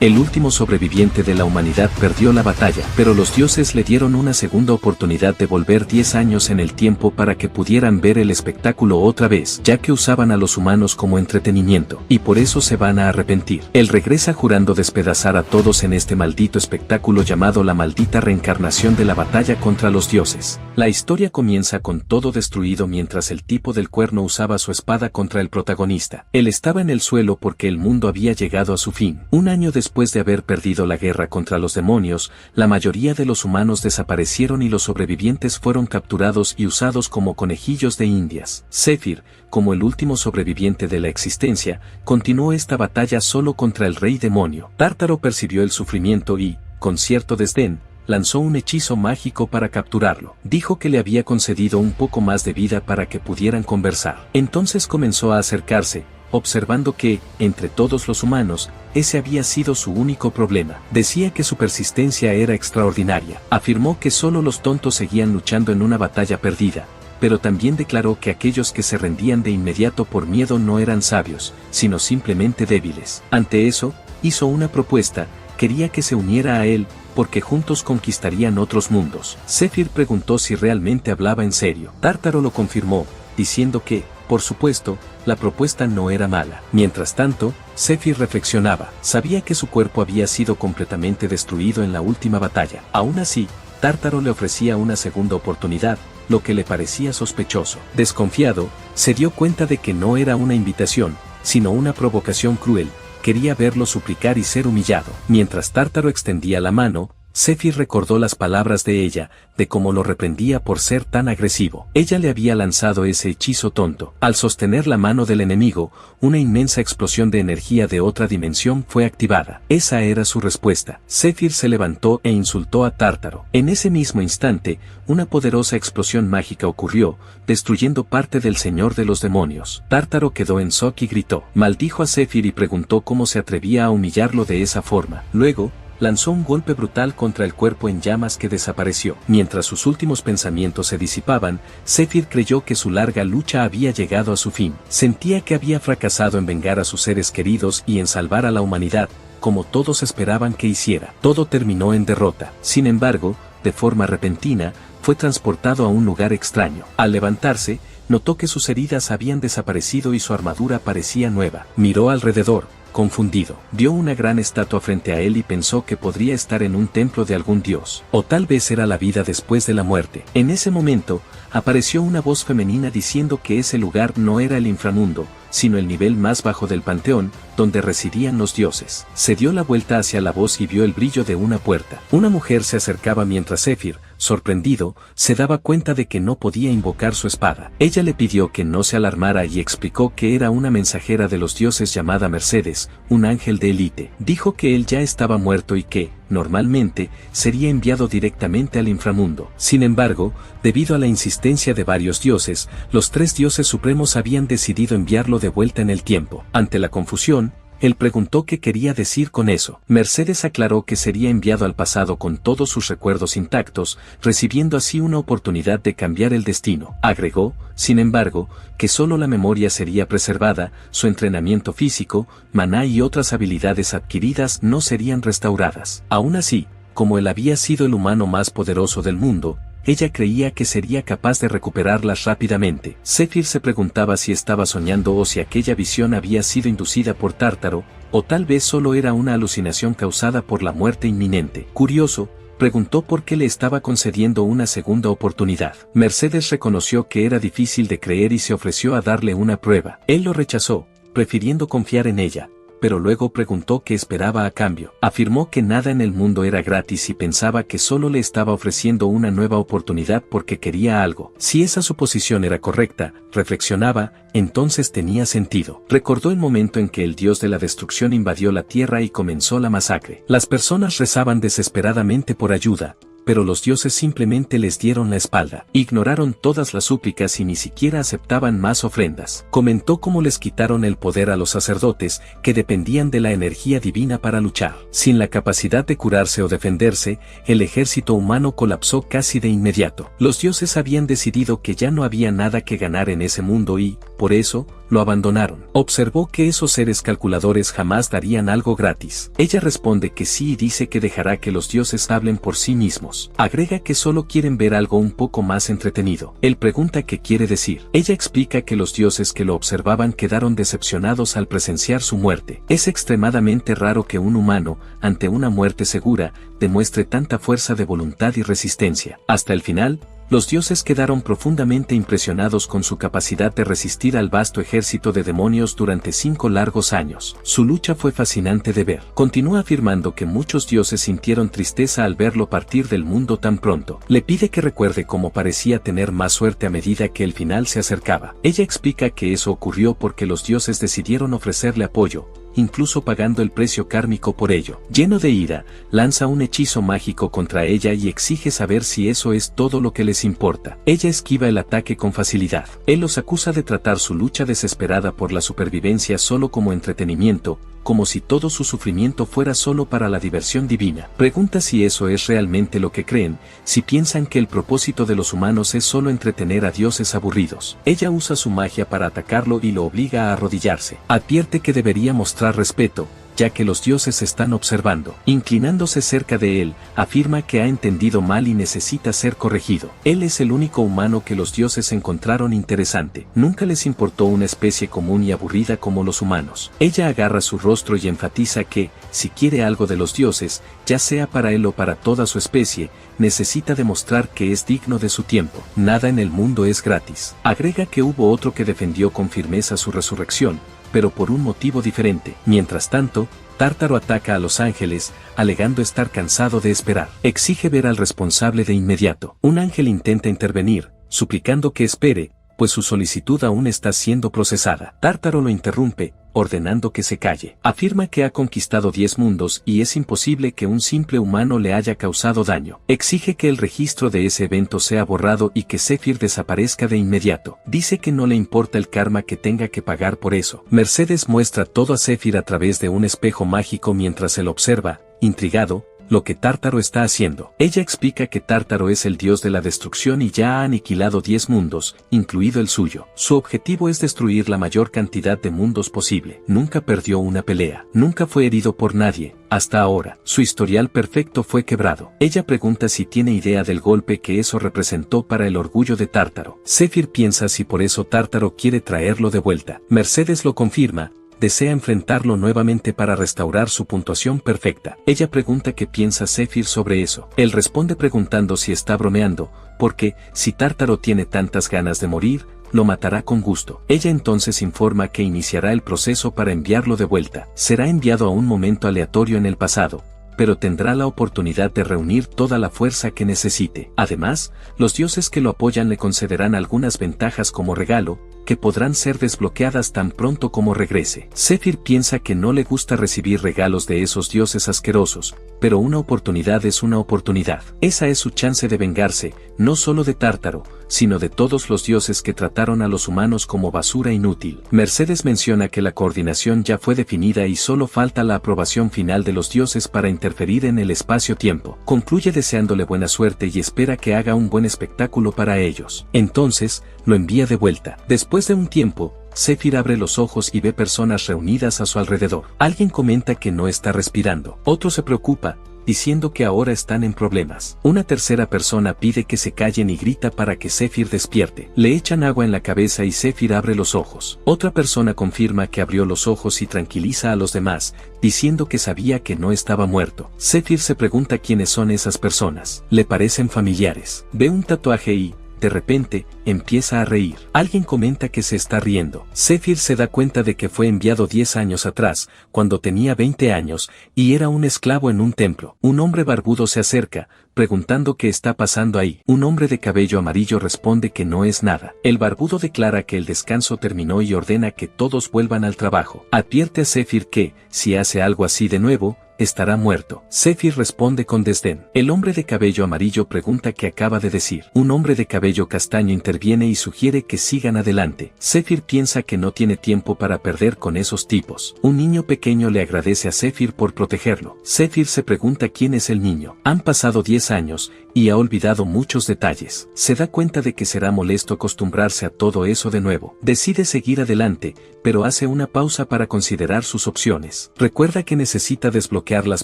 El último sobreviviente de la humanidad perdió la batalla, pero los dioses le dieron una segunda oportunidad de volver 10 años en el tiempo para que pudieran ver el espectáculo otra vez, ya que usaban a los humanos como entretenimiento, y por eso se van a arrepentir. Él regresa jurando despedazar a todos en este maldito espectáculo llamado la maldita reencarnación de la batalla contra los dioses. La historia comienza con todo destruido mientras el tipo del cuerno usaba su espada contra el protagonista. Él estaba en el suelo porque el mundo había llegado a su fin. Un año después de haber perdido la guerra contra los demonios, la mayoría de los humanos desaparecieron y los sobrevivientes fueron capturados y usados como conejillos de indias. Zephyr, como el último sobreviviente de la existencia, continuó esta batalla solo contra el rey demonio. Tártaro percibió el sufrimiento y, con cierto desdén, lanzó un hechizo mágico para capturarlo. Dijo que le había concedido un poco más de vida para que pudieran conversar. Entonces comenzó a acercarse, observando que, entre todos los humanos, ese había sido su único problema. Decía que su persistencia era extraordinaria. Afirmó que solo los tontos seguían luchando en una batalla perdida, pero también declaró que aquellos que se rendían de inmediato por miedo no eran sabios, sino simplemente débiles. Ante eso, hizo una propuesta: quería que se uniera a él, porque juntos conquistarían otros mundos. Zephyr preguntó si realmente hablaba en serio. Tártaro lo confirmó, diciendo que, por supuesto, la propuesta no era mala. Mientras tanto, Zephyr reflexionaba. Sabía que su cuerpo había sido completamente destruido en la última batalla. Aún así, Tártaro le ofrecía una segunda oportunidad, lo que le parecía sospechoso. Desconfiado, se dio cuenta de que no era una invitación, sino una provocación cruel. Quería verlo suplicar y ser humillado. Mientras Tártaro extendía la mano, Zephyr recordó las palabras de ella, de cómo lo reprendía por ser tan agresivo. Ella le había lanzado ese hechizo tonto. Al sostener la mano del enemigo, una inmensa explosión de energía de otra dimensión fue activada. Esa era su respuesta. Zephyr se levantó e insultó a Tártaro. En ese mismo instante, una poderosa explosión mágica ocurrió, destruyendo parte del Señor de los Demonios. Tártaro quedó en shock y gritó. Maldijo a Zephyr y preguntó cómo se atrevía a humillarlo de esa forma. Luego, lanzó un golpe brutal contra el cuerpo en llamas que desapareció. Mientras sus últimos pensamientos se disipaban, Zephyr creyó que su larga lucha había llegado a su fin. Sentía que había fracasado en vengar a sus seres queridos y en salvar a la humanidad, como todos esperaban que hiciera. Todo terminó en derrota. Sin embargo, de forma repentina, fue transportado a un lugar extraño. Al levantarse, notó que sus heridas habían desaparecido y su armadura parecía nueva. Miró alrededor, confundido. Vio una gran estatua frente a él y pensó que podría estar en un templo de algún dios, o tal vez era la vida después de la muerte. En ese momento, apareció una voz femenina diciendo que ese lugar no era el inframundo, sino el nivel más bajo del panteón, donde residían los dioses. Se dio la vuelta hacia la voz y vio el brillo de una puerta. Una mujer se acercaba mientras Zephyr, sorprendido, se daba cuenta de que no podía invocar su espada. Ella le pidió que no se alarmara y explicó que era una mensajera de los dioses llamada Mercedes, un ángel de élite. Dijo que él ya estaba muerto y que, normalmente, sería enviado directamente al inframundo. Sin embargo, debido a la insistencia de varios dioses, los 3 dioses supremos habían decidido enviarlo de vuelta en el tiempo. Ante la confusión, él preguntó qué quería decir con eso. Mercedes aclaró que sería enviado al pasado con todos sus recuerdos intactos, recibiendo así una oportunidad de cambiar el destino. Agregó, sin embargo, que solo la memoria sería preservada, su entrenamiento físico, maná y otras habilidades adquiridas no serían restauradas. Aún así, como él había sido el humano más poderoso del mundo, ella creía que sería capaz de recuperarlas rápidamente. Zephyr se preguntaba si estaba soñando o si aquella visión había sido inducida por Tártaro, o tal vez solo era una alucinación causada por la muerte inminente. Curioso, preguntó por qué le estaba concediendo una segunda oportunidad. Mercedes reconoció que era difícil de creer y se ofreció a darle una prueba. Él lo rechazó, prefiriendo confiar en ella, pero luego preguntó qué esperaba a cambio. Afirmó que nada en el mundo era gratis y pensaba que solo le estaba ofreciendo una nueva oportunidad porque quería algo. Si esa suposición era correcta, reflexionaba, entonces tenía sentido. Recordó el momento en que el dios de la destrucción invadió la tierra y comenzó la masacre. Las personas rezaban desesperadamente por ayuda, pero los dioses simplemente les dieron la espalda. Ignoraron todas las súplicas y ni siquiera aceptaban más ofrendas. Comentó cómo les quitaron el poder a los sacerdotes, que dependían de la energía divina para luchar. Sin la capacidad de curarse o defenderse, el ejército humano colapsó casi de inmediato. Los dioses habían decidido que ya no había nada que ganar en ese mundo y, por eso, lo abandonaron. Observó que esos seres calculadores jamás darían algo gratis. Ella responde que sí y dice que dejará que los dioses hablen por sí mismos. Agrega que solo quieren ver algo un poco más entretenido. Él pregunta qué quiere decir. Ella explica que los dioses que lo observaban quedaron decepcionados al presenciar su muerte. Es extremadamente raro que un humano, ante una muerte segura, demuestre tanta fuerza de voluntad y resistencia. Hasta el final, los dioses quedaron profundamente impresionados con su capacidad de resistir al vasto ejército de demonios durante 5 largos años. Su lucha fue fascinante de ver. Continúa afirmando que muchos dioses sintieron tristeza al verlo partir del mundo tan pronto. Le pide que recuerde cómo parecía tener más suerte a medida que el final se acercaba. Ella explica que eso ocurrió porque los dioses decidieron ofrecerle apoyo, incluso pagando el precio kármico por ello. Lleno de ira, lanza un hechizo mágico contra ella y exige saber si eso es todo lo que les importa. Ella esquiva el ataque con facilidad. Él los acusa de tratar su lucha desesperada por la supervivencia solo como entretenimiento, como si todo su sufrimiento fuera solo para la diversión divina. Pregunta si eso es realmente lo que creen, si piensan que el propósito de los humanos es solo entretener a dioses aburridos. Ella usa su magia para atacarlo y lo obliga a arrodillarse. Advierte que debería mostrar respeto, ya que los dioses están observando. Inclinándose cerca de él, afirma que ha entendido mal y necesita ser corregido. Él es el único humano que los dioses encontraron interesante. Nunca les importó una especie común y aburrida como los humanos. Ella agarra su rostro y enfatiza que, si quiere algo de los dioses, ya sea para él o para toda su especie, necesita demostrar que es digno de su tiempo. Nada en el mundo es gratis. Agrega que hubo otro que defendió con firmeza su resurrección, pero por un motivo diferente. Mientras tanto, Tártaro ataca a los ángeles, alegando estar cansado de esperar. Exige ver al responsable de inmediato. Un ángel intenta intervenir, suplicando que espere, pues su solicitud aún está siendo procesada. Tártaro lo interrumpe, ordenando que se calle. Afirma que ha conquistado 10 mundos y es imposible que un simple humano le haya causado daño. Exige que el registro de ese evento sea borrado y que Zephyr desaparezca de inmediato. Dice que no le importa el karma que tenga que pagar por eso. Mercedes muestra todo a Zephyr a través de un espejo mágico mientras él observa, intrigado, lo que Tártaro está haciendo. Ella explica que Tártaro es el dios de la destrucción y ya ha aniquilado 10 mundos, incluido el suyo. Su objetivo es destruir la mayor cantidad de mundos posible. Nunca perdió una pelea. Nunca fue herido por nadie, hasta ahora. Su historial perfecto fue quebrado. Ella pregunta si tiene idea del golpe que eso representó para el orgullo de Tártaro. Zephyr piensa si por eso Tártaro quiere traerlo de vuelta. Mercedes lo confirma. Desea enfrentarlo nuevamente para restaurar su puntuación perfecta. Ella pregunta qué piensa Zephyr sobre eso. Él responde preguntando si está bromeando, porque, si Tártaro tiene tantas ganas de morir, lo matará con gusto. Ella entonces informa que iniciará el proceso para enviarlo de vuelta. Será enviado a un momento aleatorio en el pasado, pero tendrá la oportunidad de reunir toda la fuerza que necesite. Además, los dioses que lo apoyan le concederán algunas ventajas como regalo, que podrán ser desbloqueadas tan pronto como regrese. Zephyr piensa que no le gusta recibir regalos de esos dioses asquerosos, pero una oportunidad es una oportunidad. Esa es su chance de vengarse, no solo de Tártaro, sino de todos los dioses que trataron a los humanos como basura inútil. Mercedes menciona que la coordinación ya fue definida y solo falta la aprobación final de los dioses para interferir en el espacio-tiempo. Concluye deseándole buena suerte y espera que haga un buen espectáculo para ellos. Entonces, lo envía de vuelta. Después de un tiempo, Zephyr abre los ojos y ve personas reunidas a su alrededor. Alguien comenta que no está respirando. Otro se preocupa, diciendo que ahora están en problemas. Una tercera persona pide que se callen y grita para que Zephyr despierte. Le echan agua en la cabeza y Zephyr abre los ojos. Otra persona confirma que abrió los ojos y tranquiliza a los demás, diciendo que sabía que no estaba muerto. Zephyr se pregunta quiénes son esas personas. Le parecen familiares. Ve un tatuaje y, de repente, empieza a reír. Alguien comenta que se está riendo. Zephyr se da cuenta de que fue enviado 10 años atrás, cuando tenía 20 años, y era un esclavo en un templo. Un hombre barbudo se acerca, preguntando qué está pasando ahí. Un hombre de cabello amarillo responde que no es nada. El barbudo declara que el descanso terminó y ordena que todos vuelvan al trabajo. Advierte a Zephyr que, si hace algo así de nuevo, estará muerto. Zephyr responde con desdén. El hombre de cabello amarillo pregunta qué acaba de decir. Un hombre de cabello castaño interviene y sugiere que sigan adelante. Zephyr piensa que no tiene tiempo para perder con esos tipos. Un niño pequeño le agradece a Zephyr por protegerlo. Zephyr se pregunta quién es el niño. Han pasado 10 años, y ha olvidado muchos detalles. Se da cuenta de que será molesto acostumbrarse a todo eso de nuevo. Decide seguir adelante, pero hace una pausa para considerar sus opciones. Recuerda que necesita desbloquear las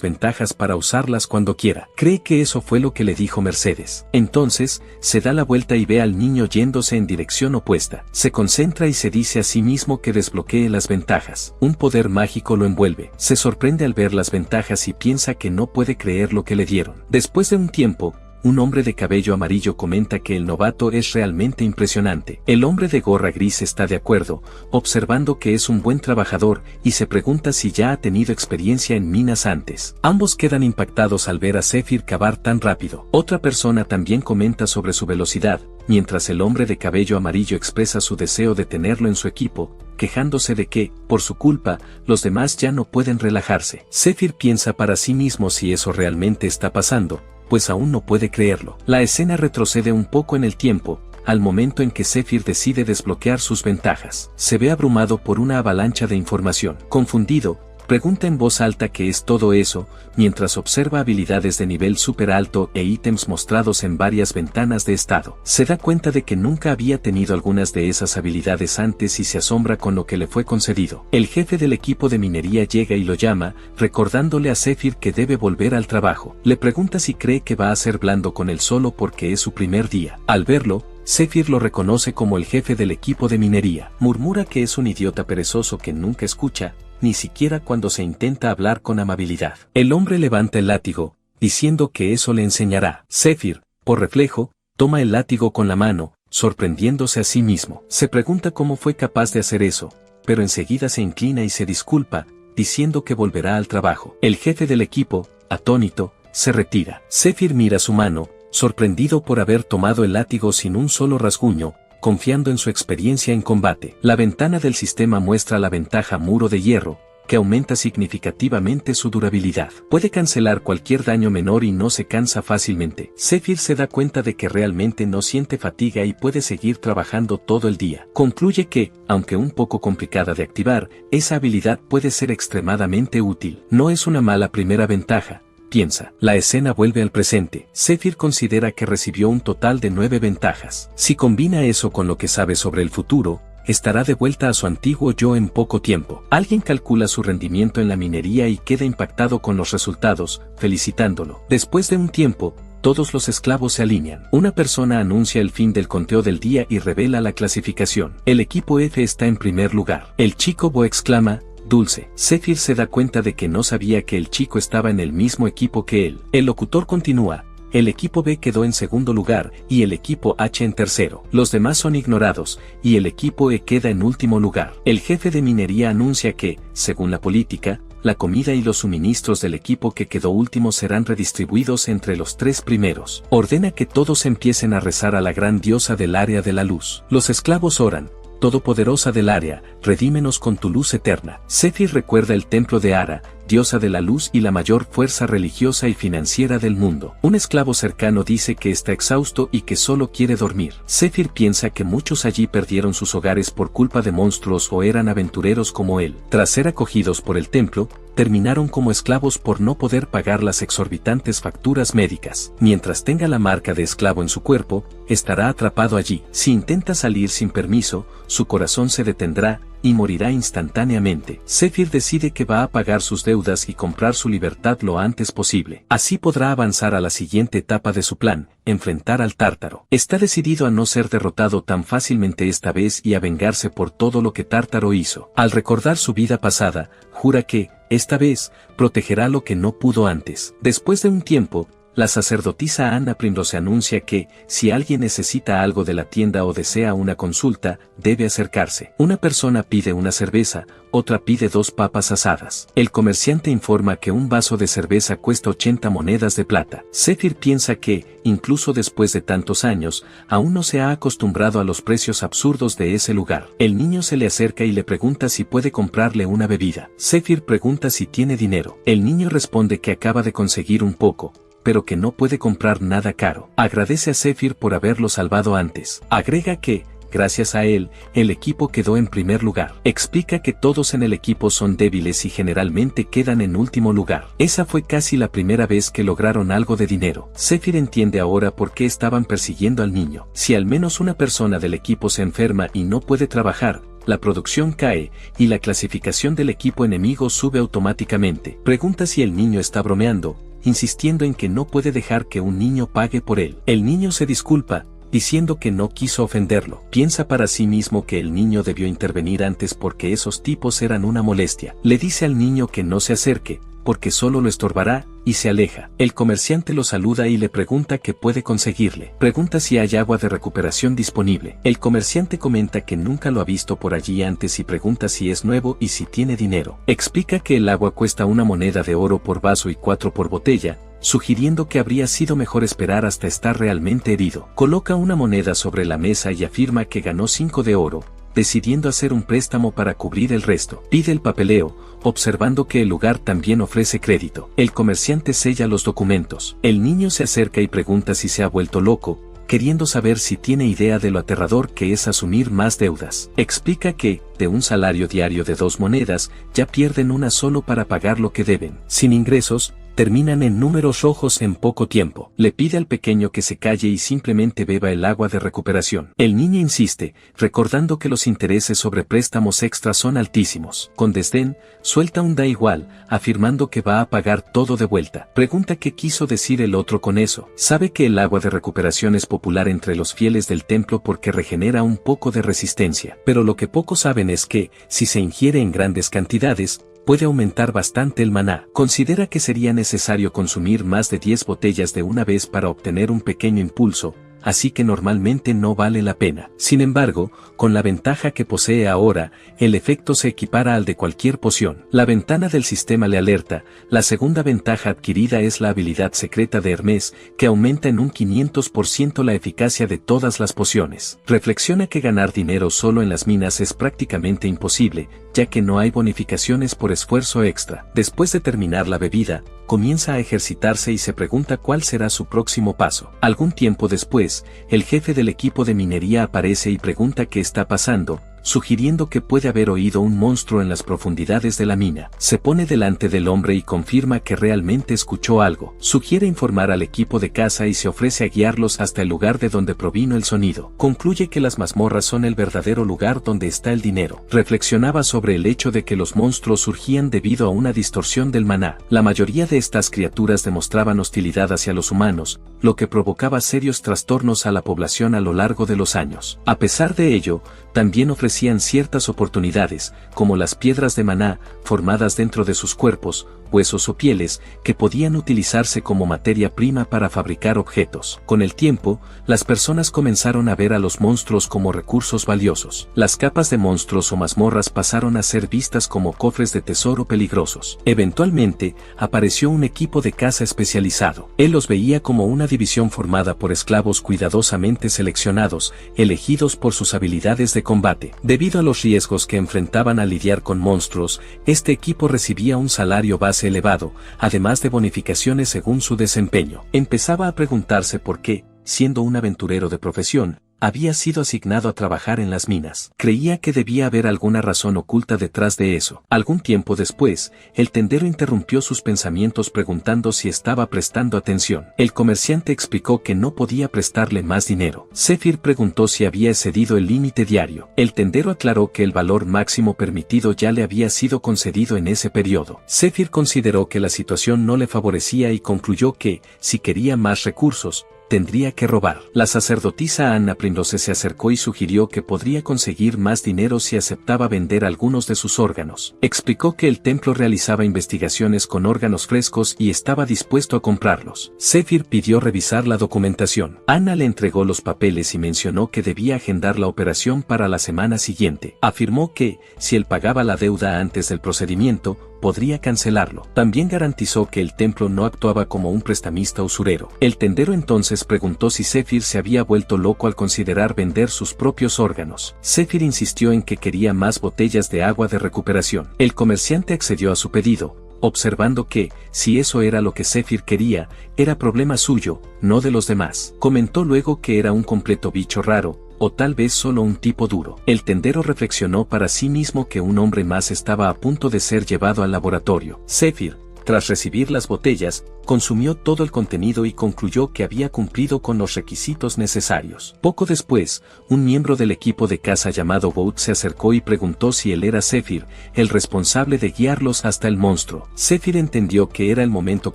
ventajas para usarlas cuando quiera. Cree que eso fue lo que le dijo Mercedes. Entonces, se da la vuelta y ve al niño yéndose en dirección opuesta. Se concentra y se dice a sí mismo que desbloquee las ventajas. Un poder mágico lo envuelve. Se sorprende al ver las ventajas y piensa que no puede creer lo que le dieron. Después de un tiempo, un hombre de cabello amarillo comenta que el novato es realmente impresionante. El hombre de gorra gris está de acuerdo, observando que es un buen trabajador y se pregunta si ya ha tenido experiencia en minas antes. Ambos quedan impactados al ver a Zephyr cavar tan rápido. Otra persona también comenta sobre su velocidad, mientras el hombre de cabello amarillo expresa su deseo de tenerlo en su equipo, quejándose de que, por su culpa, los demás ya no pueden relajarse. Zephyr piensa para sí mismo si eso realmente está pasando, pues aún no puede creerlo. La escena retrocede un poco en el tiempo, al momento en que Zephyr decide desbloquear sus ventajas. Se ve abrumado por una avalancha de información. Confundido, pregunta en voz alta qué es todo eso, mientras observa habilidades de nivel súper alto e ítems mostrados en varias ventanas de estado. Se da cuenta de que nunca había tenido algunas de esas habilidades antes y se asombra con lo que le fue concedido. El jefe del equipo de minería llega y lo llama, recordándole a Zephyr que debe volver al trabajo. Le pregunta si cree que va a ser blando con él solo porque es su primer día. Al verlo, Zephyr lo reconoce como el jefe del equipo de minería. Murmura que es un idiota perezoso que nunca escucha, ni siquiera cuando se intenta hablar con amabilidad. El hombre levanta el látigo, diciendo que eso le enseñará. Zephyr, por reflejo, toma el látigo con la mano, sorprendiéndose a sí mismo. Se pregunta cómo fue capaz de hacer eso, pero enseguida se inclina y se disculpa, diciendo que volverá al trabajo. El jefe del equipo, atónito, se retira. Zephyr mira su mano, sorprendido por haber tomado el látigo sin un solo rasguño, confiando en su experiencia en combate. La ventana del sistema muestra la ventaja muro de hierro, que aumenta significativamente su durabilidad. Puede cancelar cualquier daño menor y no se cansa fácilmente. Zephyr se da cuenta de que realmente no siente fatiga y puede seguir trabajando todo el día. Concluye que, aunque un poco complicada de activar, esa habilidad puede ser extremadamente útil. No es una mala primera ventaja, piensa. La escena vuelve al presente. Zephyr considera que recibió un total de 9 ventajas. Si combina eso con lo que sabe sobre el futuro, estará de vuelta a su antiguo yo en poco tiempo. Alguien calcula su rendimiento en la minería y queda impactado con los resultados, felicitándolo. Después de un tiempo, todos los esclavos se alinean. Una persona anuncia el fin del conteo del día y revela la clasificación. El equipo F está en primer lugar. El chico Bo exclama, dulce. Zephyr se da cuenta de que no sabía que el chico estaba en el mismo equipo que él. El locutor continúa. El equipo B quedó en segundo lugar y el equipo H en tercero. Los demás son ignorados y el equipo E queda en último lugar. El jefe de minería anuncia que, según la política, la comida y los suministros del equipo que quedó último serán redistribuidos entre los 3 primeros. Ordena que todos empiecen a rezar a la gran diosa del área de la luz. Los esclavos oran. Todopoderosa del área, redímenos con tu luz eterna. Zephyr recuerda el templo de Ara, diosa de la luz y la mayor fuerza religiosa y financiera del mundo. Un esclavo cercano dice que está exhausto y que solo quiere dormir. Zephyr piensa que muchos allí perdieron sus hogares por culpa de monstruos o eran aventureros como él. Tras ser acogidos por el templo, terminaron como esclavos por no poder pagar las exorbitantes facturas médicas. Mientras tenga la marca de esclavo en su cuerpo, estará atrapado allí. Si intenta salir sin permiso, su corazón se detendrá y morirá instantáneamente. Zephyr decide que va a pagar sus deudas y comprar su libertad lo antes posible. Así podrá avanzar a la siguiente etapa de su plan, enfrentar al Tártaro. Está decidido a no ser derrotado tan fácilmente esta vez y a vengarse por todo lo que Tártaro hizo. Al recordar su vida pasada, jura que, esta vez, protegerá lo que no pudo antes. Después de un tiempo, la sacerdotisa Anna Primrose anuncia que, si alguien necesita algo de la tienda o desea una consulta, debe acercarse. Una persona pide una cerveza, otra pide 2 papas asadas. El comerciante informa que un vaso de cerveza cuesta 80 monedas de plata. Zephyr piensa que, incluso después de tantos años, aún no se ha acostumbrado a los precios absurdos de ese lugar. El niño se le acerca y le pregunta si puede comprarle una bebida. Zephyr pregunta si tiene dinero. El niño responde que acaba de conseguir un poco, pero que no puede comprar nada caro. Agradece a Zephyr por haberlo salvado antes. Agrega que, gracias a él, el equipo quedó en primer lugar. Explica que todos en el equipo son débiles y generalmente quedan en último lugar. Esa fue casi la primera vez que lograron algo de dinero. Zephyr entiende ahora por qué estaban persiguiendo al niño. Si al menos una persona del equipo se enferma y no puede trabajar, la producción cae, y la clasificación del equipo enemigo sube automáticamente. Pregunta si el niño está bromeando, insistiendo en que no puede dejar que un niño pague por él. El niño se disculpa, diciendo que no quiso ofenderlo. Piensa para sí mismo que el niño debió intervenir antes porque esos tipos eran una molestia. Le dice al niño que no se acerque, porque solo lo estorbará, y se aleja. El comerciante lo saluda y le pregunta qué puede conseguirle. Pregunta si hay agua de recuperación disponible. El comerciante comenta que nunca lo ha visto por allí antes y pregunta si es nuevo y si tiene dinero. Explica que el agua cuesta 1 moneda de oro por vaso y 4 por botella, sugiriendo que habría sido mejor esperar hasta estar realmente herido. Coloca una moneda sobre la mesa y afirma que ganó 5 de oro, decidiendo hacer un préstamo para cubrir el resto. Pide el papeleo, observando que el lugar también ofrece crédito. El comerciante sella los documentos. El niño se acerca y pregunta si se ha vuelto loco, queriendo saber si tiene idea de lo aterrador que es asumir más deudas. Explica que, de un salario diario de 2 monedas, ya pierden una solo para pagar lo que deben. Sin ingresos, terminan en números rojos en poco tiempo. Le pide al pequeño que se calle y simplemente beba el agua de recuperación. El niño insiste, recordando que los intereses sobre préstamos extras son altísimos. Con desdén, suelta un da igual, afirmando que va a pagar todo de vuelta. Pregunta qué quiso decir el otro con eso. Sabe que el agua de recuperación es popular entre los fieles del templo porque regenera un poco de resistencia. Pero lo que pocos saben es que, si se ingiere en grandes cantidades, puede aumentar bastante el maná. Considera que sería necesario consumir más de 10 botellas de una vez para obtener un pequeño impulso, así que normalmente no vale la pena. Sin embargo, con la ventaja que posee ahora, el efecto se equipara al de cualquier poción. La ventana del sistema le alerta. La segunda ventaja adquirida es la habilidad secreta de Hermes, que aumenta en un 500% la eficacia de todas las pociones. Reflexiona que ganar dinero solo en las minas es prácticamente imposible, ya que no hay bonificaciones por esfuerzo extra. Después de terminar la bebida, comienza a ejercitarse y se pregunta cuál será su próximo paso. Algún tiempo después, el jefe del equipo de minería aparece y pregunta qué está pasando, sugiriendo que puede haber oído un monstruo en las profundidades de la mina. Se pone delante del hombre y confirma que realmente escuchó algo. Sugiere informar al equipo de caza y se ofrece a guiarlos hasta el lugar de donde provino el sonido. Concluye que las mazmorras son el verdadero lugar donde está el dinero. Reflexionaba sobre el hecho de que los monstruos surgían debido a una distorsión del maná. La mayoría de estas criaturas demostraban hostilidad hacia los humanos, lo que provocaba serios trastornos a la población a lo largo de los años. A pesar de ello, también ofrecían ciertas oportunidades, como las piedras de maná, formadas dentro de sus cuerpos, huesos o pieles, que podían utilizarse como materia prima para fabricar objetos. Con el tiempo, las personas comenzaron a ver a los monstruos como recursos valiosos. Las capas de monstruos o mazmorras pasaron a ser vistas como cofres de tesoro peligrosos. Eventualmente, apareció un equipo de caza especializado. Él los veía como una división formada por esclavos cuidadosamente seleccionados, elegidos por sus habilidades de combate. Debido a los riesgos que enfrentaban al lidiar con monstruos, este equipo recibía un salario base elevado, además de bonificaciones según su desempeño. Empezaba a preguntarse por qué, siendo un aventurero de profesión, había sido asignado a trabajar en las minas. Creía que debía haber alguna razón oculta detrás de eso. Algún tiempo después, el tendero interrumpió sus pensamientos preguntando si estaba prestando atención. El comerciante explicó que no podía prestarle más dinero. Zephyr preguntó si había excedido el límite diario. El tendero aclaró que el valor máximo permitido ya le había sido concedido en ese periodo. Zephyr consideró que la situación no le favorecía y concluyó que, si quería más recursos, tendría que robar. La sacerdotisa Anna Primrose se acercó y sugirió que podría conseguir más dinero si aceptaba vender algunos de sus órganos. Explicó que el templo realizaba investigaciones con órganos frescos y estaba dispuesto a comprarlos. Zephyr pidió revisar la documentación. Anna le entregó los papeles y mencionó que debía agendar la operación para la semana siguiente. Afirmó que, si él pagaba la deuda antes del procedimiento, podría cancelarlo. También garantizó que el templo no actuaba como un prestamista usurero. El tendero entonces preguntó si Zephyr se había vuelto loco al considerar vender sus propios órganos. Zephyr insistió en que quería más botellas de agua de recuperación. El comerciante accedió a su pedido, observando que, si eso era lo que Zephyr quería, era problema suyo, no de los demás. Comentó luego que era un completo bicho raro, o tal vez solo un tipo duro. El tendero reflexionó para sí mismo que un hombre más estaba a punto de ser llevado al laboratorio. Zephyr, tras recibir las botellas, consumió todo el contenido y concluyó que había cumplido con los requisitos necesarios. Poco después, un miembro del equipo de caza llamado Goat se acercó y preguntó si él era Zephyr, el responsable de guiarlos hasta el monstruo. Zephyr entendió que era el momento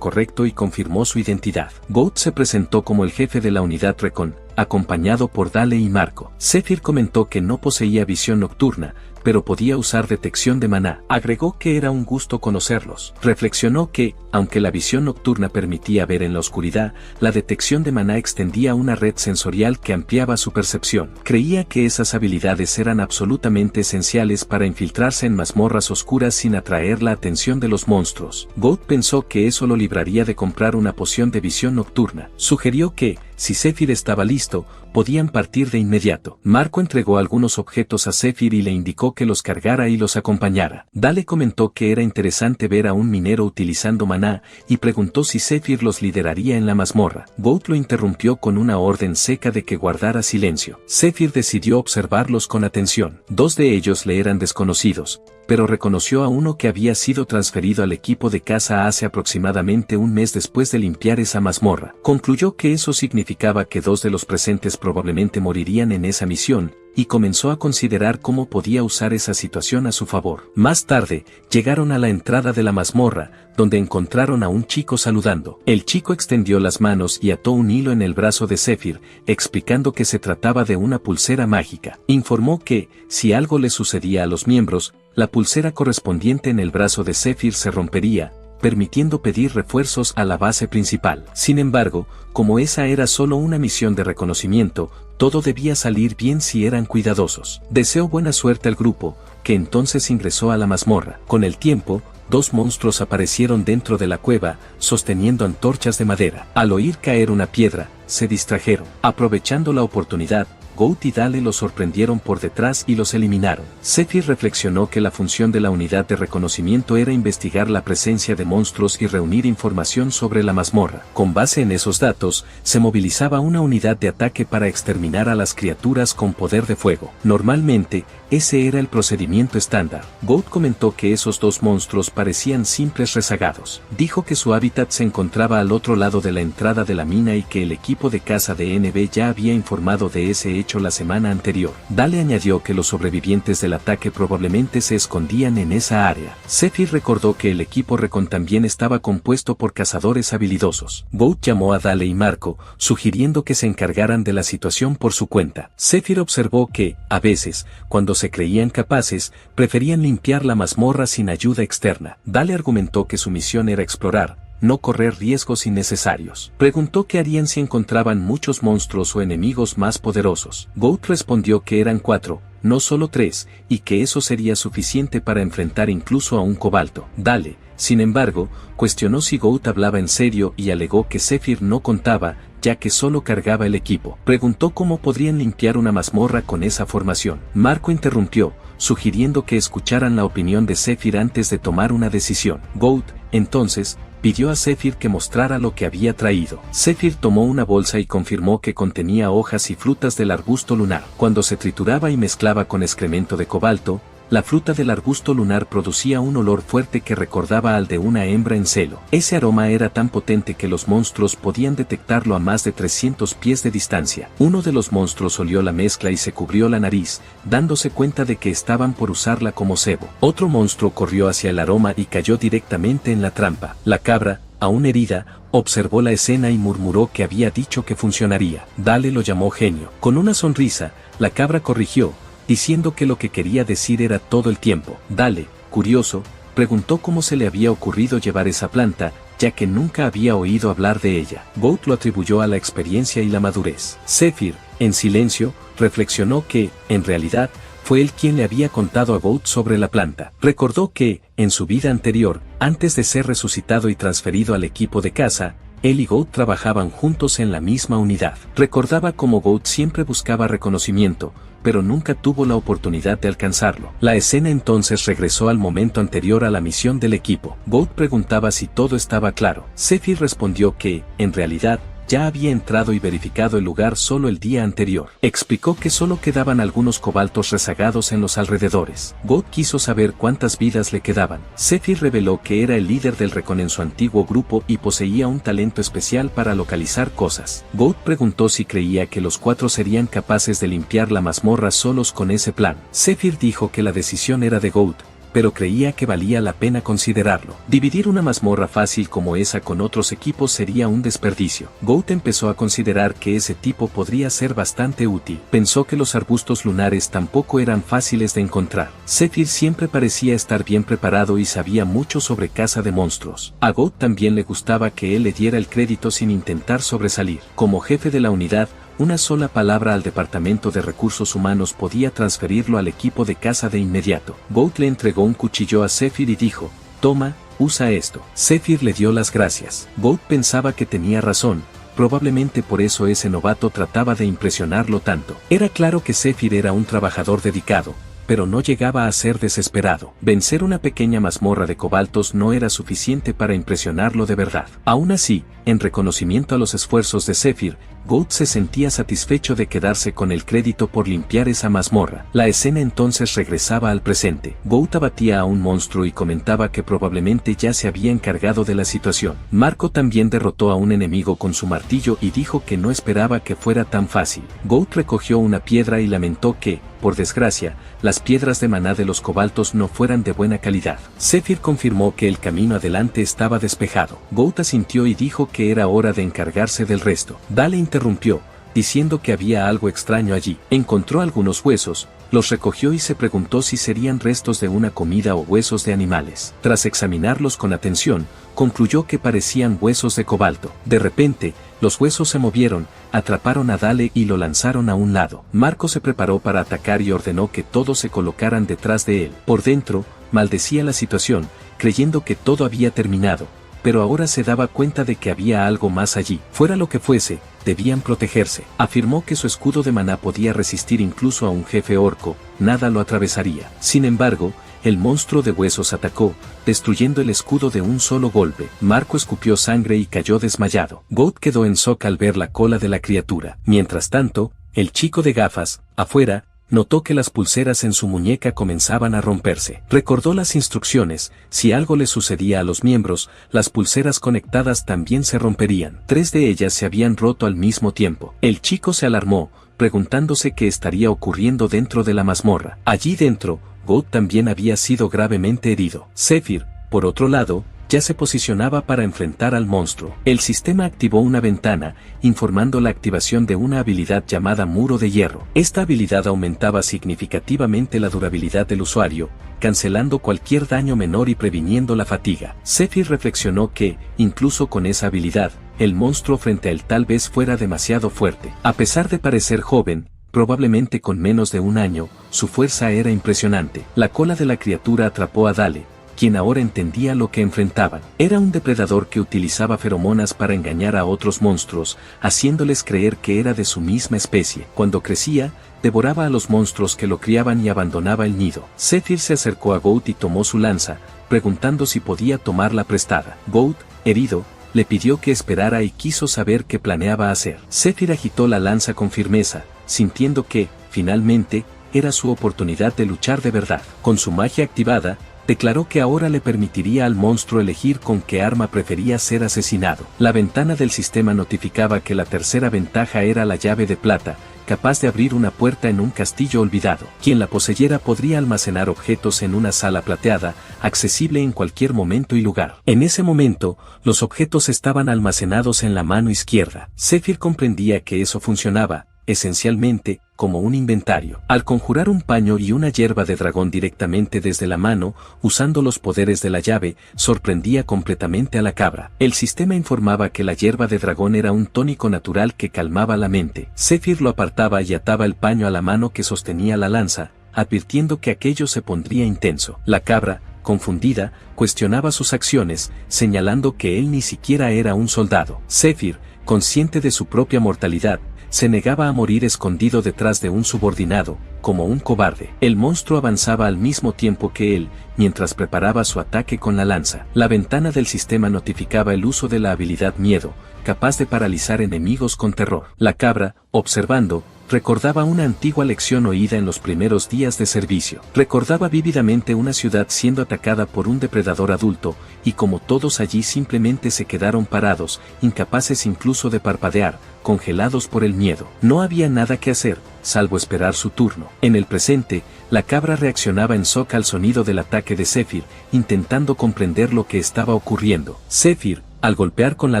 correcto y confirmó su identidad. Goat se presentó como el jefe de la unidad Recon, acompañado por Dale y Marco. Zephyr comentó que no poseía visión nocturna, pero podía usar detección de maná. Agregó que era un gusto conocerlos. Reflexionó que, aunque la visión nocturna permitía ver en la oscuridad, la detección de maná extendía una red sensorial que ampliaba su percepción. Creía que esas habilidades eran absolutamente esenciales para infiltrarse en mazmorras oscuras sin atraer la atención de los monstruos. Goat pensó que eso lo libraría de comprar una poción de visión nocturna. Sugirió que, si Zephyr estaba listo, podían partir de inmediato. Marco entregó algunos objetos a Zephyr y le indicó que los cargara y los acompañara. Dale comentó que era interesante ver a un minero utilizando maná y preguntó si Zephyr los lideraría en la mazmorra. Goat lo interrumpió con una orden seca de que guardara silencio. Zephyr decidió observarlos con atención. Dos de ellos le eran desconocidos, pero reconoció a uno que había sido transferido al equipo de caza hace aproximadamente un mes después de limpiar esa mazmorra. Concluyó que eso significaba que dos de los presentes probablemente morirían en esa misión, y comenzó a considerar cómo podía usar esa situación a su favor. Más tarde, llegaron a la entrada de la mazmorra, donde encontraron a un chico saludando. El chico extendió las manos y ató un hilo en el brazo de Zephyr, explicando que se trataba de una pulsera mágica. Informó que, si algo le sucedía a los miembros, la pulsera correspondiente en el brazo de Zephyr se rompería, permitiendo pedir refuerzos a la base principal. Sin embargo, como esa era solo una misión de reconocimiento, todo debía salir bien si eran cuidadosos. Deseó buena suerte al grupo, que entonces ingresó a la mazmorra. Con el tiempo, dos monstruos aparecieron dentro de la cueva, sosteniendo antorchas de madera. Al oír caer una piedra, se distrajeron. Aprovechando la oportunidad, Goat y Dale los sorprendieron por detrás y los eliminaron. Zephyr reflexionó que la función de la unidad de reconocimiento era investigar la presencia de monstruos y reunir información sobre la mazmorra. Con base en esos datos, se movilizaba una unidad de ataque para exterminar a las criaturas con poder de fuego. Normalmente, ese era el procedimiento estándar. Goat comentó que esos dos monstruos parecían simples rezagados. Dijo que su hábitat se encontraba al otro lado de la entrada de la mina y que el equipo de caza de NB ya había informado de ese hecho la semana anterior. Dale añadió que los sobrevivientes del ataque probablemente se escondían en esa área. Zephyr recordó que el equipo Recon también estaba compuesto por cazadores habilidosos. Goat llamó a Dale y Marco, sugiriendo que se encargaran de la situación por su cuenta. Zephyr observó que, a veces, cuando se creían capaces, preferían limpiar la mazmorra sin ayuda externa. Dale argumentó que su misión era explorar, no correr riesgos innecesarios. Preguntó qué harían si encontraban muchos monstruos o enemigos más poderosos. Goat respondió que eran 4, no solo 3, y que eso sería suficiente para enfrentar incluso a un cobalto. Dale, sin embargo, cuestionó si Goat hablaba en serio y alegó que Zephyr no contaba, ya que solo cargaba el equipo. Preguntó cómo podrían limpiar una mazmorra con esa formación. Marco interrumpió, sugiriendo que escucharan la opinión de Zephyr antes de tomar una decisión. Goat, entonces, pidió a Zephyr que mostrara lo que había traído. Zephyr tomó una bolsa y confirmó que contenía hojas y frutas del arbusto lunar. Cuando se trituraba y mezclaba con excremento de cobalto, la fruta del arbusto lunar producía un olor fuerte que recordaba al de una hembra en celo. Ese aroma era tan potente que los monstruos podían detectarlo a más de 300 pies de distancia. Uno de los monstruos olió la mezcla y se cubrió la nariz, dándose cuenta de que estaban por usarla como cebo. Otro monstruo corrió hacia el aroma y cayó directamente en la trampa. La cabra, aún herida, observó la escena y murmuró que había dicho que funcionaría. Dale lo llamó genio. Con una sonrisa, la cabra corrigió, diciendo que lo que quería decir era todo el tiempo. Dale, curioso, preguntó cómo se le había ocurrido llevar esa planta, ya que nunca había oído hablar de ella. Goat lo atribuyó a la experiencia y la madurez. Zephyr, en silencio, reflexionó que, en realidad, fue él quien le había contado a Goat sobre la planta. Recordó que, en su vida anterior, antes de ser resucitado y transferido al equipo de caza, él y Goat trabajaban juntos en la misma unidad. Recordaba cómo Goat siempre buscaba reconocimiento, pero nunca tuvo la oportunidad de alcanzarlo. La escena entonces regresó al momento anterior a la misión del equipo. Goat preguntaba si todo estaba claro. Zephyr respondió que, en realidad, ya había entrado y verificado el lugar solo el día anterior. Explicó que solo quedaban algunos cobaltos rezagados en los alrededores. Goat quiso saber cuántas vidas le quedaban. Zephyr reveló que era el líder del Recon en su antiguo grupo y poseía un talento especial para localizar cosas. Goat preguntó si creía que los 4 serían capaces de limpiar la mazmorra solos con ese plan. Zephyr dijo que la decisión era de Goat, pero creía que valía la pena considerarlo. Dividir una mazmorra fácil como esa con otros equipos sería un desperdicio. Goat empezó a considerar que ese tipo podría ser bastante útil. Pensó que los arbustos lunares tampoco eran fáciles de encontrar. Zephyr siempre parecía estar bien preparado y sabía mucho sobre caza de monstruos. A Goat también le gustaba que él le diera el crédito sin intentar sobresalir. Como jefe de la unidad, una sola palabra al Departamento de Recursos Humanos podía transferirlo al equipo de caza de inmediato. Goat le entregó un cuchillo a Zephyr y dijo, «Toma, usa esto». Zephyr le dio las gracias. Goat pensaba que tenía razón, probablemente por eso ese novato trataba de impresionarlo tanto. Era claro que Zephyr era un trabajador dedicado, pero no llegaba a ser desesperado. Vencer una pequeña mazmorra de cobaltos no era suficiente para impresionarlo de verdad. Aún así, en reconocimiento a los esfuerzos de Zephyr, Goat se sentía satisfecho de quedarse con el crédito por limpiar esa mazmorra. La escena entonces regresaba al presente. Goat abatía a un monstruo y comentaba que probablemente ya se había encargado de la situación. Marco también derrotó a un enemigo con su martillo y dijo que no esperaba que fuera tan fácil. Goat recogió una piedra y lamentó que, por desgracia, las piedras de maná de los cobaltos no fueran de buena calidad. Zephyr confirmó que el camino adelante estaba despejado. Goat asintió y dijo que era hora de encargarse del resto. Dale interrumpió, diciendo que había algo extraño allí. Encontró algunos huesos, los recogió y se preguntó si serían restos de una comida o huesos de animales. Tras examinarlos con atención, concluyó que parecían huesos de cobalto. De repente, los huesos se movieron, atraparon a Dale y lo lanzaron a un lado. Marco se preparó para atacar y ordenó que todos se colocaran detrás de él. Por dentro, maldecía la situación, creyendo que todo había terminado, pero ahora se daba cuenta de que había algo más allí. Fuera lo que fuese, debían protegerse. Afirmó que su escudo de maná podía resistir incluso a un jefe orco, nada lo atravesaría. Sin embargo, el monstruo de huesos atacó, destruyendo el escudo de un solo golpe. Marco escupió sangre y cayó desmayado. Goat quedó en shock al ver la cola de la criatura. Mientras tanto, el chico de gafas, afuera, notó que las pulseras en su muñeca comenzaban a romperse. Recordó las instrucciones: si algo le sucedía a los miembros, las pulseras conectadas también se romperían. 3 de ellas se habían roto al mismo tiempo. El chico se alarmó, preguntándose qué estaría ocurriendo dentro de la mazmorra. Allí dentro, Goat también había sido gravemente herido. Zephyr, por otro lado, ya se posicionaba para enfrentar al monstruo. El sistema activó una ventana, informando la activación de una habilidad llamada Muro de Hierro. Esta habilidad aumentaba significativamente la durabilidad del usuario, cancelando cualquier daño menor y previniendo la fatiga. Zephyr reflexionó que, incluso con esa habilidad, el monstruo frente a él tal vez fuera demasiado fuerte. A pesar de parecer joven, probablemente con menos de un año, su fuerza era impresionante. La cola de la criatura atrapó a Dale, quien ahora entendía lo que enfrentaban. Era un depredador que utilizaba feromonas para engañar a otros monstruos, haciéndoles creer que era de su misma especie. Cuando crecía, devoraba a los monstruos que lo criaban y abandonaba el nido. Zephyr se acercó a Goat y tomó su lanza, preguntando si podía tomarla prestada. Goat, herido, le pidió que esperara y quiso saber qué planeaba hacer. Zephyr agitó la lanza con firmeza, sintiendo que, finalmente, era su oportunidad de luchar de verdad. Con su magia activada, declaró que ahora le permitiría al monstruo elegir con qué arma prefería ser asesinado. La ventana del sistema notificaba que la tercera ventaja era la llave de plata, capaz de abrir una puerta en un castillo olvidado. Quien la poseyera podría almacenar objetos en una sala plateada, accesible en cualquier momento y lugar. En ese momento, los objetos estaban almacenados en la mano izquierda. Zephyr comprendía que eso funcionaba, esencialmente, como un inventario. Al conjurar un paño y una hierba de dragón directamente desde la mano, usando los poderes de la llave, sorprendía completamente a la cabra. El sistema informaba que la hierba de dragón era un tónico natural que calmaba la mente. Zephyr lo apartaba y ataba el paño a la mano que sostenía la lanza, advirtiendo que aquello se pondría intenso. La cabra, confundida, cuestionaba sus acciones, señalando que él ni siquiera era un soldado. Zephyr, consciente de su propia mortalidad, se negaba a morir escondido detrás de un subordinado, como un cobarde. El monstruo avanzaba al mismo tiempo que él, mientras preparaba su ataque con la lanza. La ventana del sistema notificaba el uso de la habilidad miedo, capaz de paralizar enemigos con terror. La cabra, observando, recordaba una antigua lección oída en los primeros días de servicio. Recordaba vívidamente una ciudad siendo atacada por un depredador adulto, y como todos allí simplemente se quedaron parados, incapaces incluso de parpadear, congelados por el miedo. No había nada que hacer, salvo esperar su turno. En el presente, la cabra reaccionaba en shock al sonido del ataque de Zephyr, intentando comprender lo que estaba ocurriendo. Zephyr, al golpear con la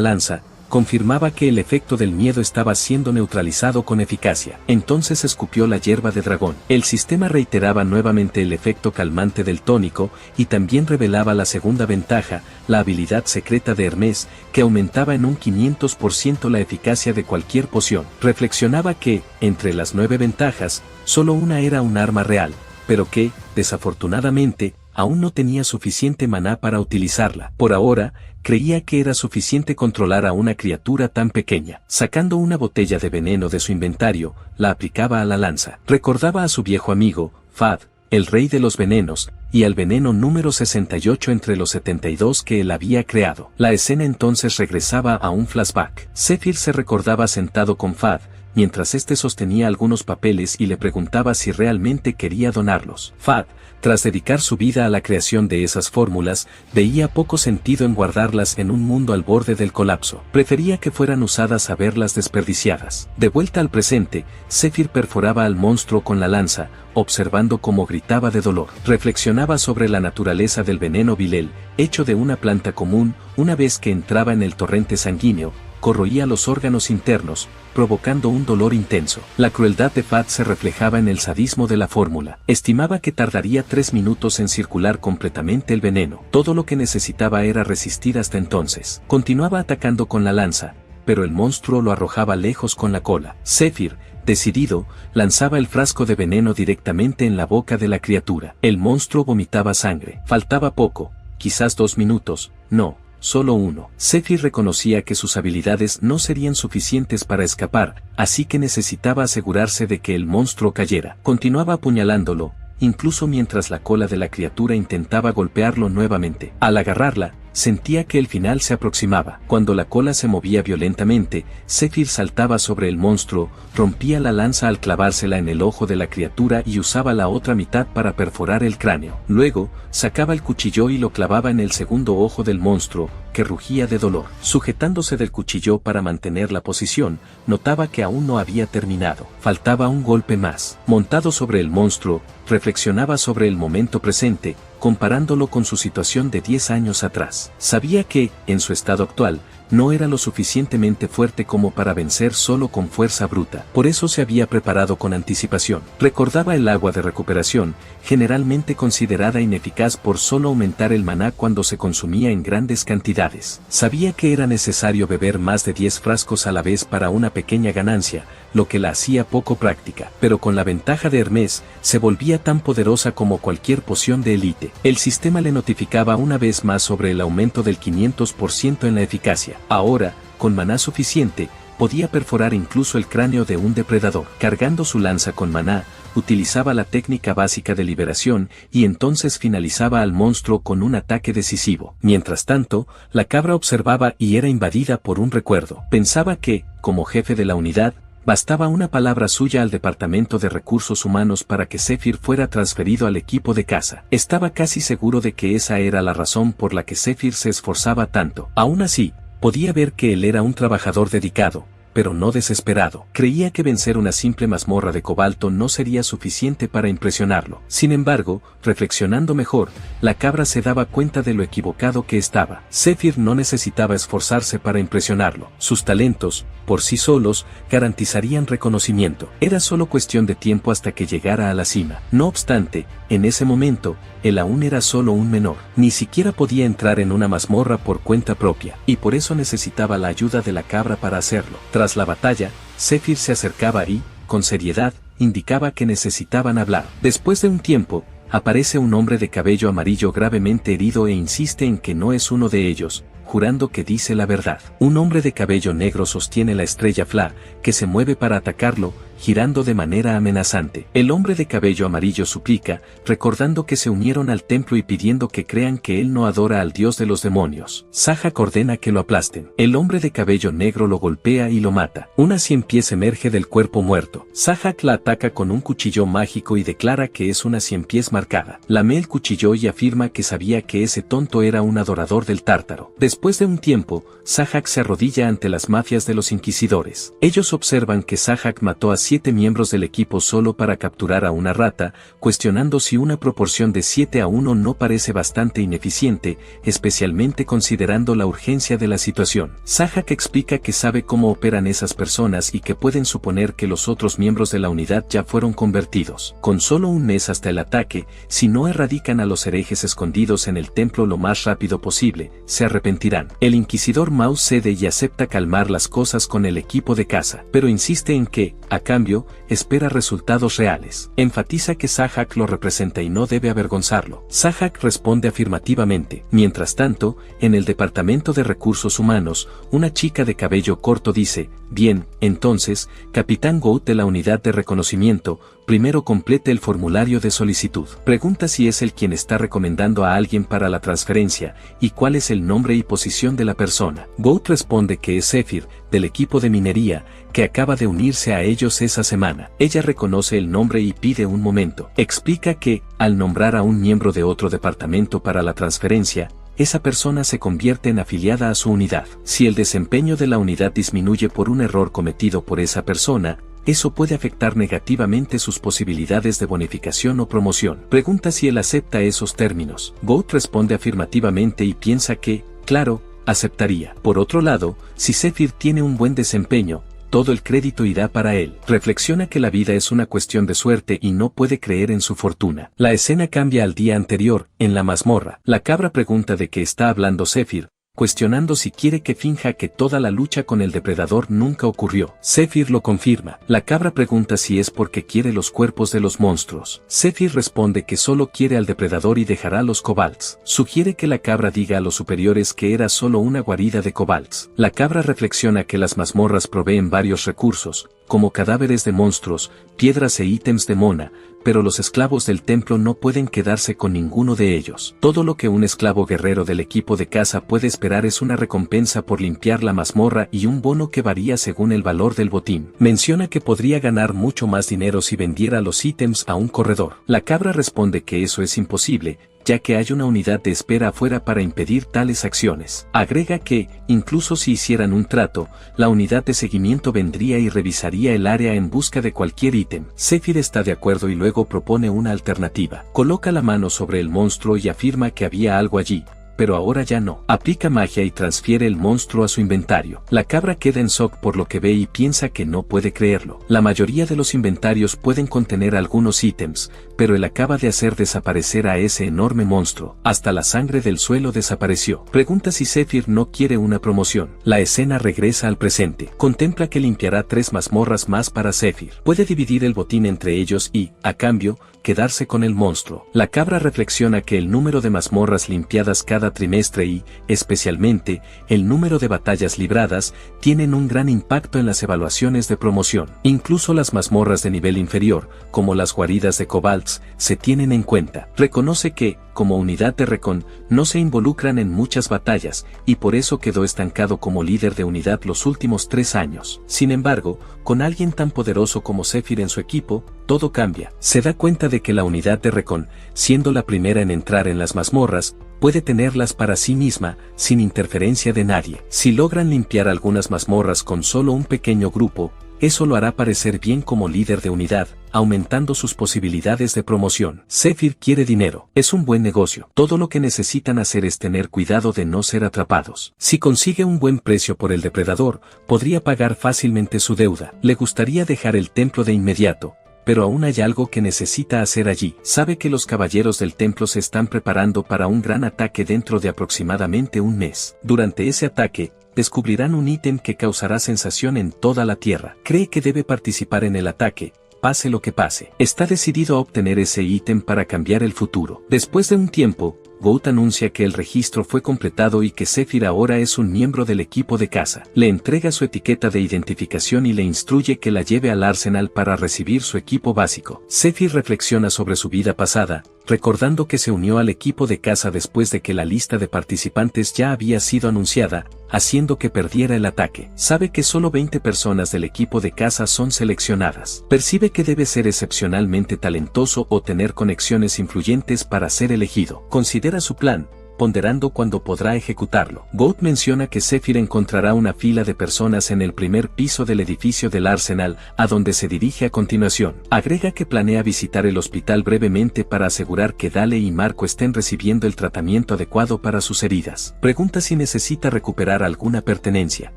lanza, confirmaba que el efecto del miedo estaba siendo neutralizado con eficacia. Entonces escupió la hierba de dragón. El sistema reiteraba nuevamente el efecto calmante del tónico y también revelaba la segunda ventaja, la habilidad secreta de Hermes, que aumentaba en un 500% la eficacia de cualquier poción. Reflexionaba que, entre las 9 ventajas, solo una era un arma real, pero que, desafortunadamente, aún no tenía suficiente maná para utilizarla. Por ahora, creía que era suficiente controlar a una criatura tan pequeña. Sacando una botella de veneno de su inventario, la aplicaba a la lanza. Recordaba a su viejo amigo, Fad, el rey de los venenos, y al veneno número 68 entre los 72 que él había creado. La escena entonces regresaba a un flashback. Zephyr se recordaba sentado con Fad, mientras éste sostenía algunos papeles y le preguntaba si realmente quería donarlos. Fad, tras dedicar su vida a la creación de esas fórmulas, veía poco sentido en guardarlas en un mundo al borde del colapso. Prefería que fueran usadas a verlas desperdiciadas. De vuelta al presente, Zephyr perforaba al monstruo con la lanza, observando cómo gritaba de dolor. Reflexionaba sobre la naturaleza del veneno vilel, hecho de una planta común. Una vez que entraba en el torrente sanguíneo, corroía los órganos internos, provocando un dolor intenso. La crueldad de Fad se reflejaba en el sadismo de la fórmula. Estimaba que tardaría 3 minutos en circular completamente el veneno. Todo lo que necesitaba era resistir hasta entonces. Continuaba atacando con la lanza, pero el monstruo lo arrojaba lejos con la cola. Zephyr, decidido, lanzaba el frasco de veneno directamente en la boca de la criatura. El monstruo vomitaba sangre. Faltaba poco, quizás 2 minutos, no. Solo uno. Zephyr reconocía que sus habilidades no serían suficientes para escapar, así que necesitaba asegurarse de que el monstruo cayera. Continuaba apuñalándolo, incluso mientras la cola de la criatura intentaba golpearlo nuevamente. Al agarrarla, sentía que el final se aproximaba. Cuando la cola se movía violentamente, Zephyr saltaba sobre el monstruo, rompía la lanza al clavársela en el ojo de la criatura y usaba la otra mitad para perforar el cráneo. Luego, sacaba el cuchillo y lo clavaba en el segundo ojo del monstruo, que rugía de dolor. Sujetándose del cuchillo para mantener la posición, notaba que aún no había terminado. Faltaba un golpe más. Montado sobre el monstruo, reflexionaba sobre el momento presente, comparándolo con su situación de 10 años atrás. Sabía que, en su estado actual, no era lo suficientemente fuerte como para vencer solo con fuerza bruta. Por eso se había preparado con anticipación. Recordaba el agua de recuperación, generalmente considerada ineficaz por solo aumentar el maná cuando se consumía en grandes cantidades. Sabía que era necesario beber más de 10 frascos a la vez para una pequeña ganancia, lo que la hacía poco práctica. Pero con la ventaja de Hermes, se volvía tan poderosa como cualquier poción de élite. El sistema le notificaba una vez más sobre el aumento del 500% en la eficacia. Ahora, con maná suficiente, podía perforar incluso el cráneo de un depredador. Cargando su lanza con maná, utilizaba la técnica básica de liberación y entonces finalizaba al monstruo con un ataque decisivo. Mientras tanto, la cabra observaba y era invadida por un recuerdo. Pensaba que, como jefe de la unidad, bastaba una palabra suya al Departamento de Recursos Humanos para que Zephyr fuera transferido al equipo de caza. Estaba casi seguro de que esa era la razón por la que Zephyr se esforzaba tanto. Aún así, podía ver que él era un trabajador dedicado, pero no desesperado. Creía que vencer una simple mazmorra de cobalto no sería suficiente para impresionarlo. Sin embargo, reflexionando mejor, la cabra se daba cuenta de lo equivocado que estaba. Zephyr no necesitaba esforzarse para impresionarlo. Sus talentos, por sí solos, garantizarían reconocimiento. Era solo cuestión de tiempo hasta que llegara a la cima. No obstante, en ese momento, él aún era solo un menor. Ni siquiera podía entrar en una mazmorra por cuenta propia, y por eso necesitaba la ayuda de la cabra para hacerlo. Tras la batalla, Zephyr se acercaba y, con seriedad, indicaba que necesitaban hablar. Después de un tiempo, aparece un hombre de cabello amarillo gravemente herido e insiste en que no es uno de ellos, jurando que dice la verdad. Un hombre de cabello negro sostiene la estrella Fla, que se mueve para atacarlo, girando de manera amenazante. El hombre de cabello amarillo suplica, recordando que se unieron al templo y pidiendo que crean que él no adora al dios de los demonios. Sahak ordena que lo aplasten. El hombre de cabello negro lo golpea y lo mata. Una cien pies emerge del cuerpo muerto. Sahak la ataca con un cuchillo mágico y declara que es una cien pies marcada. Lame el cuchillo y afirma que sabía que ese tonto era un adorador del Tártaro. Después de un tiempo, Sahak se arrodilla ante las mafias de los inquisidores. Ellos observan que Sahak mató a 7 miembros del equipo solo para capturar a una rata, cuestionando si una proporción de 7-1 no parece bastante ineficiente, especialmente considerando la urgencia de la situación. Sahak explica que sabe cómo operan esas personas y que pueden suponer que los otros miembros de la unidad ya fueron convertidos. Con solo un mes hasta el ataque, si no erradican a los herejes escondidos en el templo lo más rápido posible, se arrepentirán. El inquisidor Mao cede y acepta calmar las cosas con el equipo de caza, pero insiste en que, a cambio, espera resultados reales. Enfatiza que Sahak lo representa y no debe avergonzarlo. Sahak responde afirmativamente. Mientras tanto, en el Departamento de Recursos Humanos, una chica de cabello corto dice, bien, entonces, Capitán Goat de la unidad de reconocimiento, primero complete el formulario de solicitud. Pregunta si es él quien está recomendando a alguien para la transferencia, y cuál es el nombre y posición de la persona. Goat responde que es Zephyr, del equipo de minería, que acaba de unirse a ellos esa semana. Ella reconoce el nombre y pide un momento. Explica que, al nombrar a un miembro de otro departamento para la transferencia, esa persona se convierte en afiliada a su unidad. Si el desempeño de la unidad disminuye por un error cometido por esa persona, eso puede afectar negativamente sus posibilidades de bonificación o promoción. Pregunta si él acepta esos términos. Goat responde afirmativamente y piensa que, claro, aceptaría. Por otro lado, si Zephyr tiene un buen desempeño, todo el crédito irá para él. Reflexiona que la vida es una cuestión de suerte y no puede creer en su fortuna. La escena cambia al día anterior, en la mazmorra. La cabra pregunta de qué está hablando Zephyr, cuestionando si quiere que finja que toda la lucha con el depredador nunca ocurrió. Zephyr lo confirma. La cabra pregunta si es porque quiere los cuerpos de los monstruos. Zephyr responde que solo quiere al depredador y dejará los kobolds. Sugiere que la cabra diga a los superiores que era solo una guarida de kobolds. La cabra reflexiona que las mazmorras proveen varios recursos, como cadáveres de monstruos, piedras e ítems de mona, pero los esclavos del templo no pueden quedarse con ninguno de ellos. Todo lo que un esclavo guerrero del equipo de caza puede esperar es una recompensa por limpiar la mazmorra y un bono que varía según el valor del botín. Menciona que podría ganar mucho más dinero si vendiera los ítems a un corredor. La cabra responde que eso es imposible, ya que hay una unidad de espera afuera para impedir tales acciones. Agrega que, incluso si hicieran un trato, la unidad de seguimiento vendría y revisaría el área en busca de cualquier ítem. Zephyr está de acuerdo y luego propone una alternativa. Coloca la mano sobre el monstruo y afirma que había algo allí, pero ahora ya no. Aplica magia y transfiere el monstruo a su inventario. La cabra queda en shock por lo que ve y piensa que no puede creerlo. La mayoría de los inventarios pueden contener algunos ítems, pero él acaba de hacer desaparecer a ese enorme monstruo. Hasta la sangre del suelo desapareció. Pregunta si Zephyr no quiere una promoción. La escena regresa al presente. Contempla que limpiará 3 mazmorras más para Zephyr. Puede dividir el botín entre ellos y, a cambio, quedarse con el monstruo. La cabra reflexiona que el número de mazmorras limpiadas cada trimestre y, especialmente, el número de batallas libradas, tienen un gran impacto en las evaluaciones de promoción. Incluso las mazmorras de nivel inferior, como las guaridas de kobolds, se tienen en cuenta. Reconoce que, como unidad de recon, no se involucran en muchas batallas, y por eso quedó estancado como líder de unidad los últimos 3 años. Sin embargo, con alguien tan poderoso como Zephyr en su equipo, todo cambia. Se da cuenta de que la unidad de recon, siendo la primera en entrar en las mazmorras, puede tenerlas para sí misma, sin interferencia de nadie. Si logran limpiar algunas mazmorras con solo un pequeño grupo, eso lo hará parecer bien como líder de unidad, aumentando sus posibilidades de promoción. Zephyr quiere dinero. Es un buen negocio. Todo lo que necesitan hacer es tener cuidado de no ser atrapados. Si consigue un buen precio por el depredador, podría pagar fácilmente su deuda. Le gustaría dejar el templo de inmediato, pero aún hay algo que necesita hacer allí. Sabe que los caballeros del templo se están preparando para un gran ataque dentro de aproximadamente un mes. Durante ese ataque, descubrirán un ítem que causará sensación en toda la tierra. Cree que debe participar en el ataque, pase lo que pase. Está decidido a obtener ese ítem para cambiar el futuro. Después de un tiempo, Goat anuncia que el registro fue completado y que Zephyr ahora es un miembro del equipo de casa. Le entrega su etiqueta de identificación y le instruye que la lleve al Arsenal para recibir su equipo básico. Zephyr reflexiona sobre su vida pasada, recordando que se unió al equipo de casa después de que la lista de participantes ya había sido anunciada, haciendo que perdiera el ataque. Sabe que solo 20 personas del equipo de casa son seleccionadas. Percibe que debe ser excepcionalmente talentoso o tener conexiones influyentes para ser elegido. Considera su plan, ponderando cuándo podrá ejecutarlo. Goat menciona que Zephyr encontrará una fila de personas en el primer piso del edificio del Arsenal, a donde se dirige a continuación. Agrega que planea visitar el hospital brevemente para asegurar que Dale y Marco estén recibiendo el tratamiento adecuado para sus heridas. Pregunta si necesita recuperar alguna pertenencia.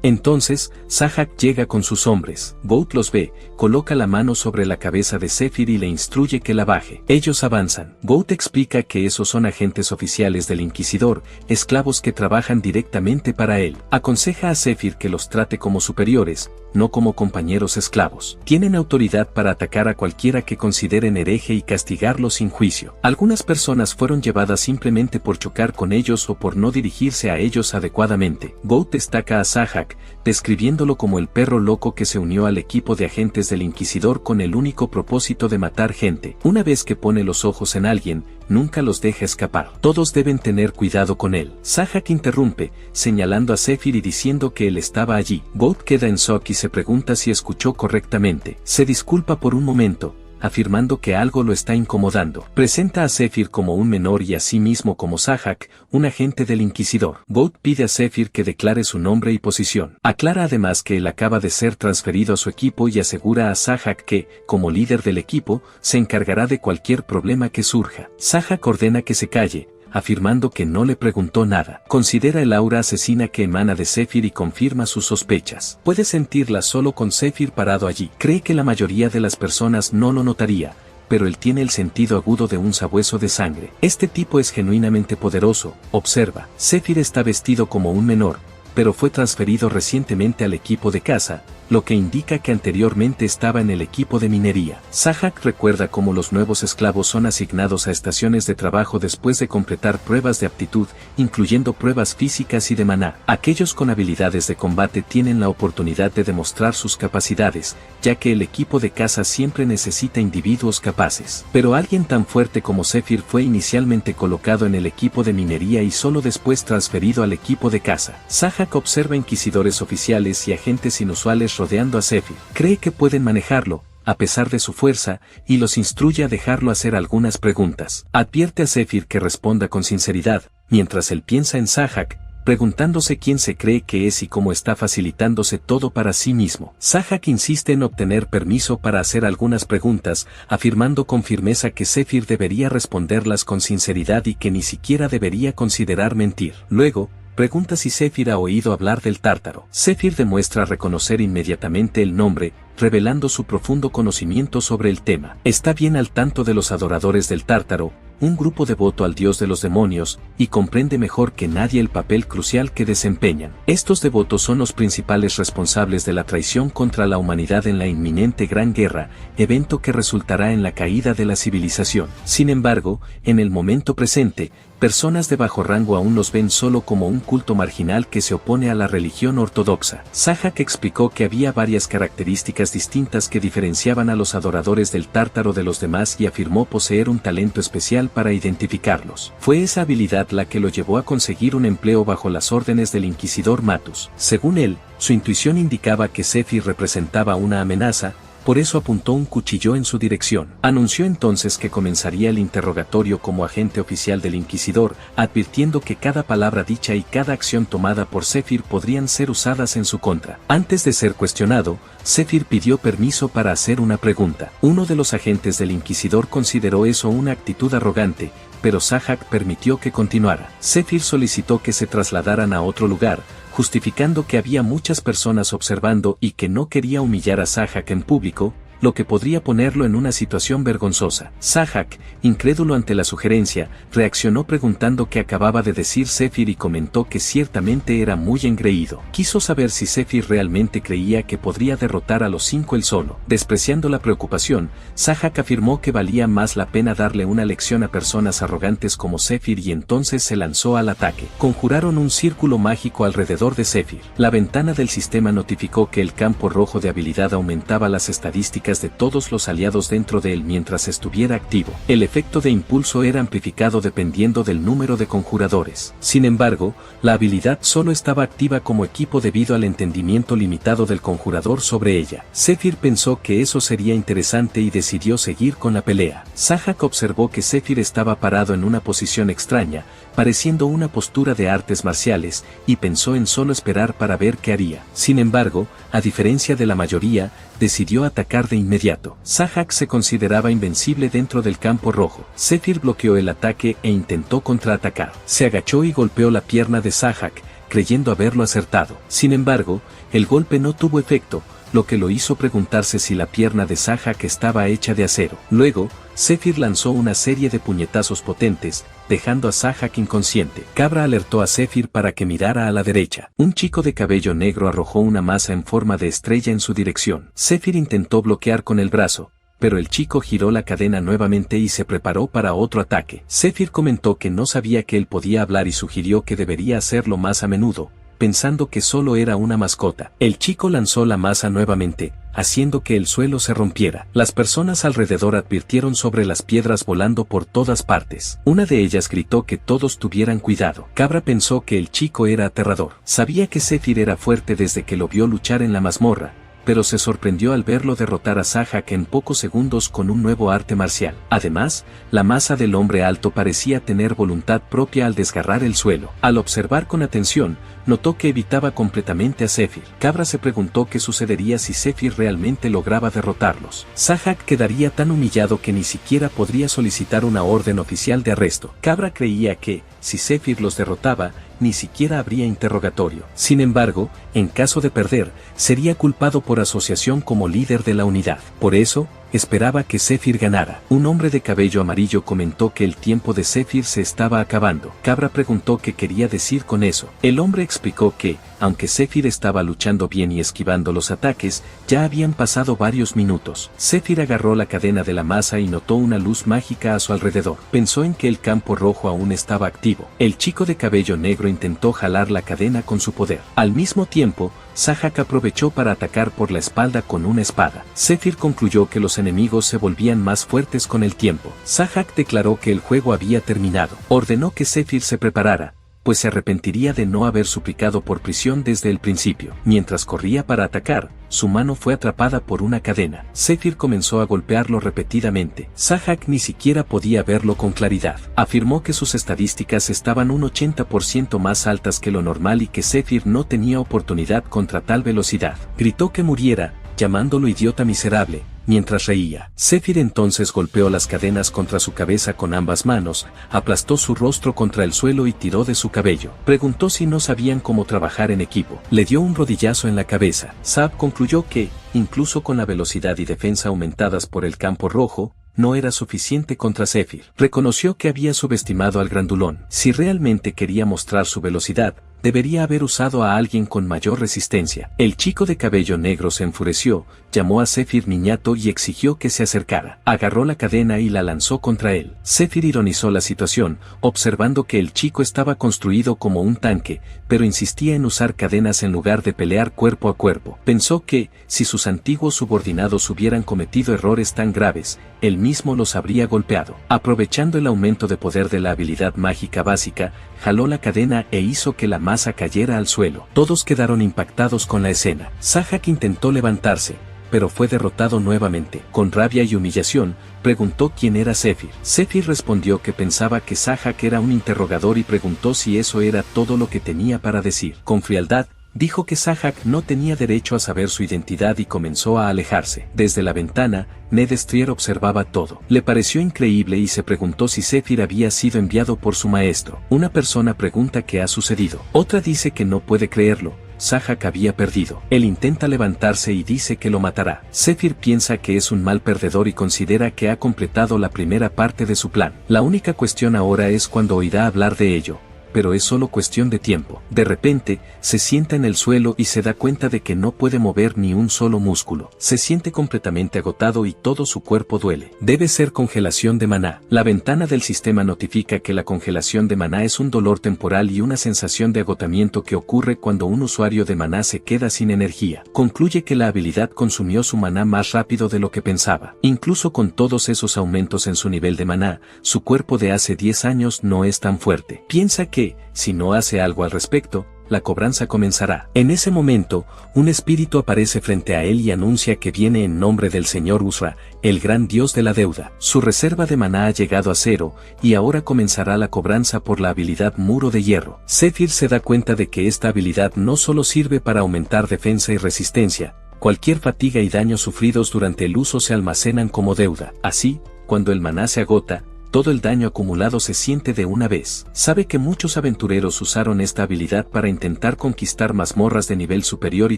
Entonces, Sahak llega con sus hombres. Goat los ve, coloca la mano sobre la cabeza de Zephyr y le instruye que la baje. Ellos avanzan. Goat explica que esos son agentes oficiales del Inquisidor, esclavos que trabajan directamente para él. Aconseja a Zephyr que los trate como superiores, no como compañeros esclavos. Tienen autoridad para atacar a cualquiera que consideren hereje y castigarlo sin juicio. Algunas personas fueron llevadas simplemente por chocar con ellos o por no dirigirse a ellos adecuadamente. Goat destaca a Sahak, describiéndolo como el perro loco que se unió al equipo de agentes del Inquisidor con el único propósito de matar gente. Una vez que pone los ojos en alguien, nunca los deja escapar. Todos deben tener cuidado con él. Sahak interrumpe, señalando a Zephyr y diciendo que él estaba allí. Goat queda en shock y se pregunta si escuchó correctamente. Se disculpa por un momento, afirmando que algo lo está incomodando. Presenta a Zephyr como un menor y a sí mismo como Sahak, un agente del Inquisidor. Goat pide a Zephyr que declare su nombre y posición. Aclara además que él acaba de ser transferido a su equipo y asegura a Sahak que, como líder del equipo, se encargará de cualquier problema que surja. Sahak ordena que se calle, afirmando que no le preguntó nada. Considera el aura asesina que emana de Zephyr y confirma sus sospechas. Puede sentirla solo con Zephyr parado allí. Cree que la mayoría de las personas no lo notaría, pero él tiene el sentido agudo de un sabueso de sangre. Este tipo es genuinamente poderoso, observa. Zephyr está vestido como un menor, pero fue transferido recientemente al equipo de caza, lo que indica que anteriormente estaba en el equipo de minería. Sahak recuerda cómo los nuevos esclavos son asignados a estaciones de trabajo después de completar pruebas de aptitud, incluyendo pruebas físicas y de maná. Aquellos con habilidades de combate tienen la oportunidad de demostrar sus capacidades, ya que el equipo de caza siempre necesita individuos capaces. Pero alguien tan fuerte como Zephyr fue inicialmente colocado en el equipo de minería y solo después transferido al equipo de caza. Sahak observa inquisidores oficiales y agentes inusuales rodeando a Zephyr. Cree que pueden manejarlo, a pesar de su fuerza, y los instruye a dejarlo hacer algunas preguntas. Advierte a Zephyr que responda con sinceridad, mientras él piensa en Sahak, preguntándose quién se cree que es y cómo está facilitándose todo para sí mismo. Sahak insiste en obtener permiso para hacer algunas preguntas, afirmando con firmeza que Zephyr debería responderlas con sinceridad y que ni siquiera debería considerar mentir. Luego, pregunta si Zephyr ha oído hablar del Tártaro. Zephyr demuestra reconocer inmediatamente el nombre, revelando su profundo conocimiento sobre el tema. Está bien al tanto de los adoradores del Tártaro, un grupo devoto al dios de los demonios, y comprende mejor que nadie el papel crucial que desempeñan. Estos devotos son los principales responsables de la traición contra la humanidad en la inminente Gran Guerra, evento que resultará en la caída de la civilización. Sin embargo, en el momento presente, personas de bajo rango aún los ven solo como un culto marginal que se opone a la religión ortodoxa. Sahak explicó que había varias características distintas que diferenciaban a los adoradores del Tártaro de los demás y afirmó poseer un talento especial para identificarlos. Fue esa habilidad la que lo llevó a conseguir un empleo bajo las órdenes del inquisidor Matus. Según él, su intuición indicaba que Zephyr representaba una amenaza, por eso apuntó un cuchillo en su dirección. Anunció entonces que comenzaría el interrogatorio como agente oficial del Inquisidor, advirtiendo que cada palabra dicha y cada acción tomada por Zephyr podrían ser usadas en su contra. Antes de ser cuestionado, Zephyr pidió permiso para hacer una pregunta. Uno de los agentes del Inquisidor consideró eso una actitud arrogante, pero Sahak permitió que continuara. Zephyr solicitó que se trasladaran a otro lugar, justificando que había muchas personas observando y que no quería humillar a Sahak en público, lo que podría ponerlo en una situación vergonzosa. Sahak, incrédulo ante la sugerencia, reaccionó preguntando qué acababa de decir Zephyr y comentó que ciertamente era muy engreído. Quiso saber si Zephyr realmente creía que podría derrotar a los 5 él solo. Despreciando la preocupación, Sahak afirmó que valía más la pena darle una lección a personas arrogantes como Zephyr y entonces se lanzó al ataque. Conjuraron un círculo mágico alrededor de Zephyr. La ventana del sistema notificó que el campo rojo de habilidad aumentaba las estadísticas de todos los aliados dentro de él mientras estuviera activo. El efecto de impulso era amplificado dependiendo del número de conjuradores. Sin embargo, la habilidad solo estaba activa como equipo debido al entendimiento limitado del conjurador sobre ella. Zephyr pensó que eso sería interesante y decidió seguir con la pelea. Sahak observó que Zephyr estaba parado en una posición extraña, pareciendo una postura de artes marciales, y pensó en solo esperar para ver qué haría. Sin embargo, a diferencia de la mayoría, decidió atacar de inmediato. Sahak se consideraba invencible dentro del campo rojo. Zephyr bloqueó el ataque e intentó contraatacar. Se agachó y golpeó la pierna de Sahak, creyendo haberlo acertado. Sin embargo, el golpe no tuvo efecto, lo que lo hizo preguntarse si la pierna de Sahak estaba hecha de acero. Luego, Zephyr lanzó una serie de puñetazos potentes, dejando a Sahak inconsciente. Cabra alertó a Zephyr para que mirara a la derecha. Un chico de cabello negro arrojó una masa en forma de estrella en su dirección. Zephyr intentó bloquear con el brazo, pero el chico giró la cadena nuevamente y se preparó para otro ataque. Zephyr comentó que no sabía que él podía hablar y sugirió que debería hacerlo más a menudo, pensando que solo era una mascota. El chico lanzó la masa nuevamente, haciendo que el suelo se rompiera. Las personas alrededor advirtieron sobre las piedras volando por todas partes. Una de ellas gritó que todos tuvieran cuidado. Cabra pensó que el chico era aterrador. Sabía que Zephyr era fuerte desde que lo vio luchar en la mazmorra, pero se sorprendió al verlo derrotar a Sahak en pocos segundos con un nuevo arte marcial. Además, la masa del hombre alto parecía tener voluntad propia al desgarrar el suelo. Al observar con atención, notó que evitaba completamente a Zephyr. Cabra se preguntó qué sucedería si Zephyr realmente lograba derrotarlos. Sahak quedaría tan humillado que ni siquiera podría solicitar una orden oficial de arresto. Cabra creía que, si Zephyr los derrotaba, ni siquiera habría interrogatorio. Sin embargo, en caso de perder, sería culpado por asociación como líder de la unidad. Por eso, esperaba que Zephyr ganara. Un hombre de cabello amarillo comentó que el tiempo de Zephyr se estaba acabando. Cabra preguntó qué quería decir con eso. El hombre explicó que, aunque Zephyr estaba luchando bien y esquivando los ataques, ya habían pasado varios minutos. Zephyr agarró la cadena de la masa y notó una luz mágica a su alrededor. Pensó en que el campo rojo aún estaba activo. El chico de cabello negro intentó jalar la cadena con su poder. Al mismo tiempo, Sahak aprovechó para atacar por la espalda con una espada. Zephyr concluyó que los enemigos se volvían más fuertes con el tiempo. Sahak declaró que el juego había terminado. Ordenó que Zephyr se preparara, pues se arrepentiría de no haber suplicado por prisión desde el principio. Mientras corría para atacar, su mano fue atrapada por una cadena. Zephyr comenzó a golpearlo repetidamente. Sahak ni siquiera podía verlo con claridad. Afirmó que sus estadísticas estaban un 80% más altas que lo normal y que Zephyr no tenía oportunidad contra tal velocidad. Gritó que muriera, llamándolo idiota miserable, mientras reía. Zephyr entonces golpeó las cadenas contra su cabeza con ambas manos, aplastó su rostro contra el suelo y tiró de su cabello. Preguntó si no sabían cómo trabajar en equipo. Le dio un rodillazo en la cabeza. Zab concluyó que, incluso con la velocidad y defensa aumentadas por el campo rojo, no era suficiente contra Zephyr. Reconoció que había subestimado al grandulón. Si realmente quería mostrar su velocidad, debería haber usado a alguien con mayor resistencia. El chico de cabello negro se enfureció, llamó a Zephyr niñato y exigió que se acercara. Agarró la cadena y la lanzó contra él. Zephyr ironizó la situación, observando que el chico estaba construido como un tanque, pero insistía en usar cadenas en lugar de pelear cuerpo a cuerpo. Pensó que, si sus antiguos subordinados hubieran cometido errores tan graves, él mismo los habría golpeado. Aprovechando el aumento de poder de la habilidad mágica básica, jaló la cadena e hizo que la masa cayera al suelo. Todos quedaron impactados con la escena. Sahak intentó levantarse, pero fue derrotado nuevamente. Con rabia y humillación, preguntó quién era Zephyr. Zephyr respondió que pensaba que Sahak era un interrogador y preguntó si eso era todo lo que tenía para decir. Con frialdad, dijo que Sahak no tenía derecho a saber su identidad y comenzó a alejarse. Desde la ventana, Ned Strier observaba todo. Le pareció increíble y se preguntó si Zephyr había sido enviado por su maestro. Una persona pregunta qué ha sucedido. Otra dice que no puede creerlo, Sahak había perdido. Él intenta levantarse y dice que lo matará. Zephyr piensa que es un mal perdedor y considera que ha completado la primera parte de su plan. La única cuestión ahora es cuándo oirá hablar de ello, pero es solo cuestión de tiempo. De repente, se sienta en el suelo y se da cuenta de que no puede mover ni un solo músculo. Se siente completamente agotado y todo su cuerpo duele. Debe ser congelación de maná. La ventana del sistema notifica que la congelación de maná es un dolor temporal y una sensación de agotamiento que ocurre cuando un usuario de maná se queda sin energía. Concluye que la habilidad consumió su maná más rápido de lo que pensaba. Incluso con todos esos aumentos en su nivel de maná, su cuerpo de hace 10 años no es tan fuerte. Piensa que, si no hace algo al respecto, la cobranza comenzará. En ese momento, un espíritu aparece frente a él y anuncia que viene en nombre del señor Usra, el gran dios de la deuda. Su reserva de maná ha llegado a 0, y ahora comenzará la cobranza por la habilidad Muro de Hierro. Zephyr se da cuenta de que esta habilidad no solo sirve para aumentar defensa y resistencia, cualquier fatiga y daños sufridos durante el uso se almacenan como deuda. Así, cuando el maná se agota, todo el daño acumulado se siente de una vez. Sabe que muchos aventureros usaron esta habilidad para intentar conquistar mazmorras de nivel superior y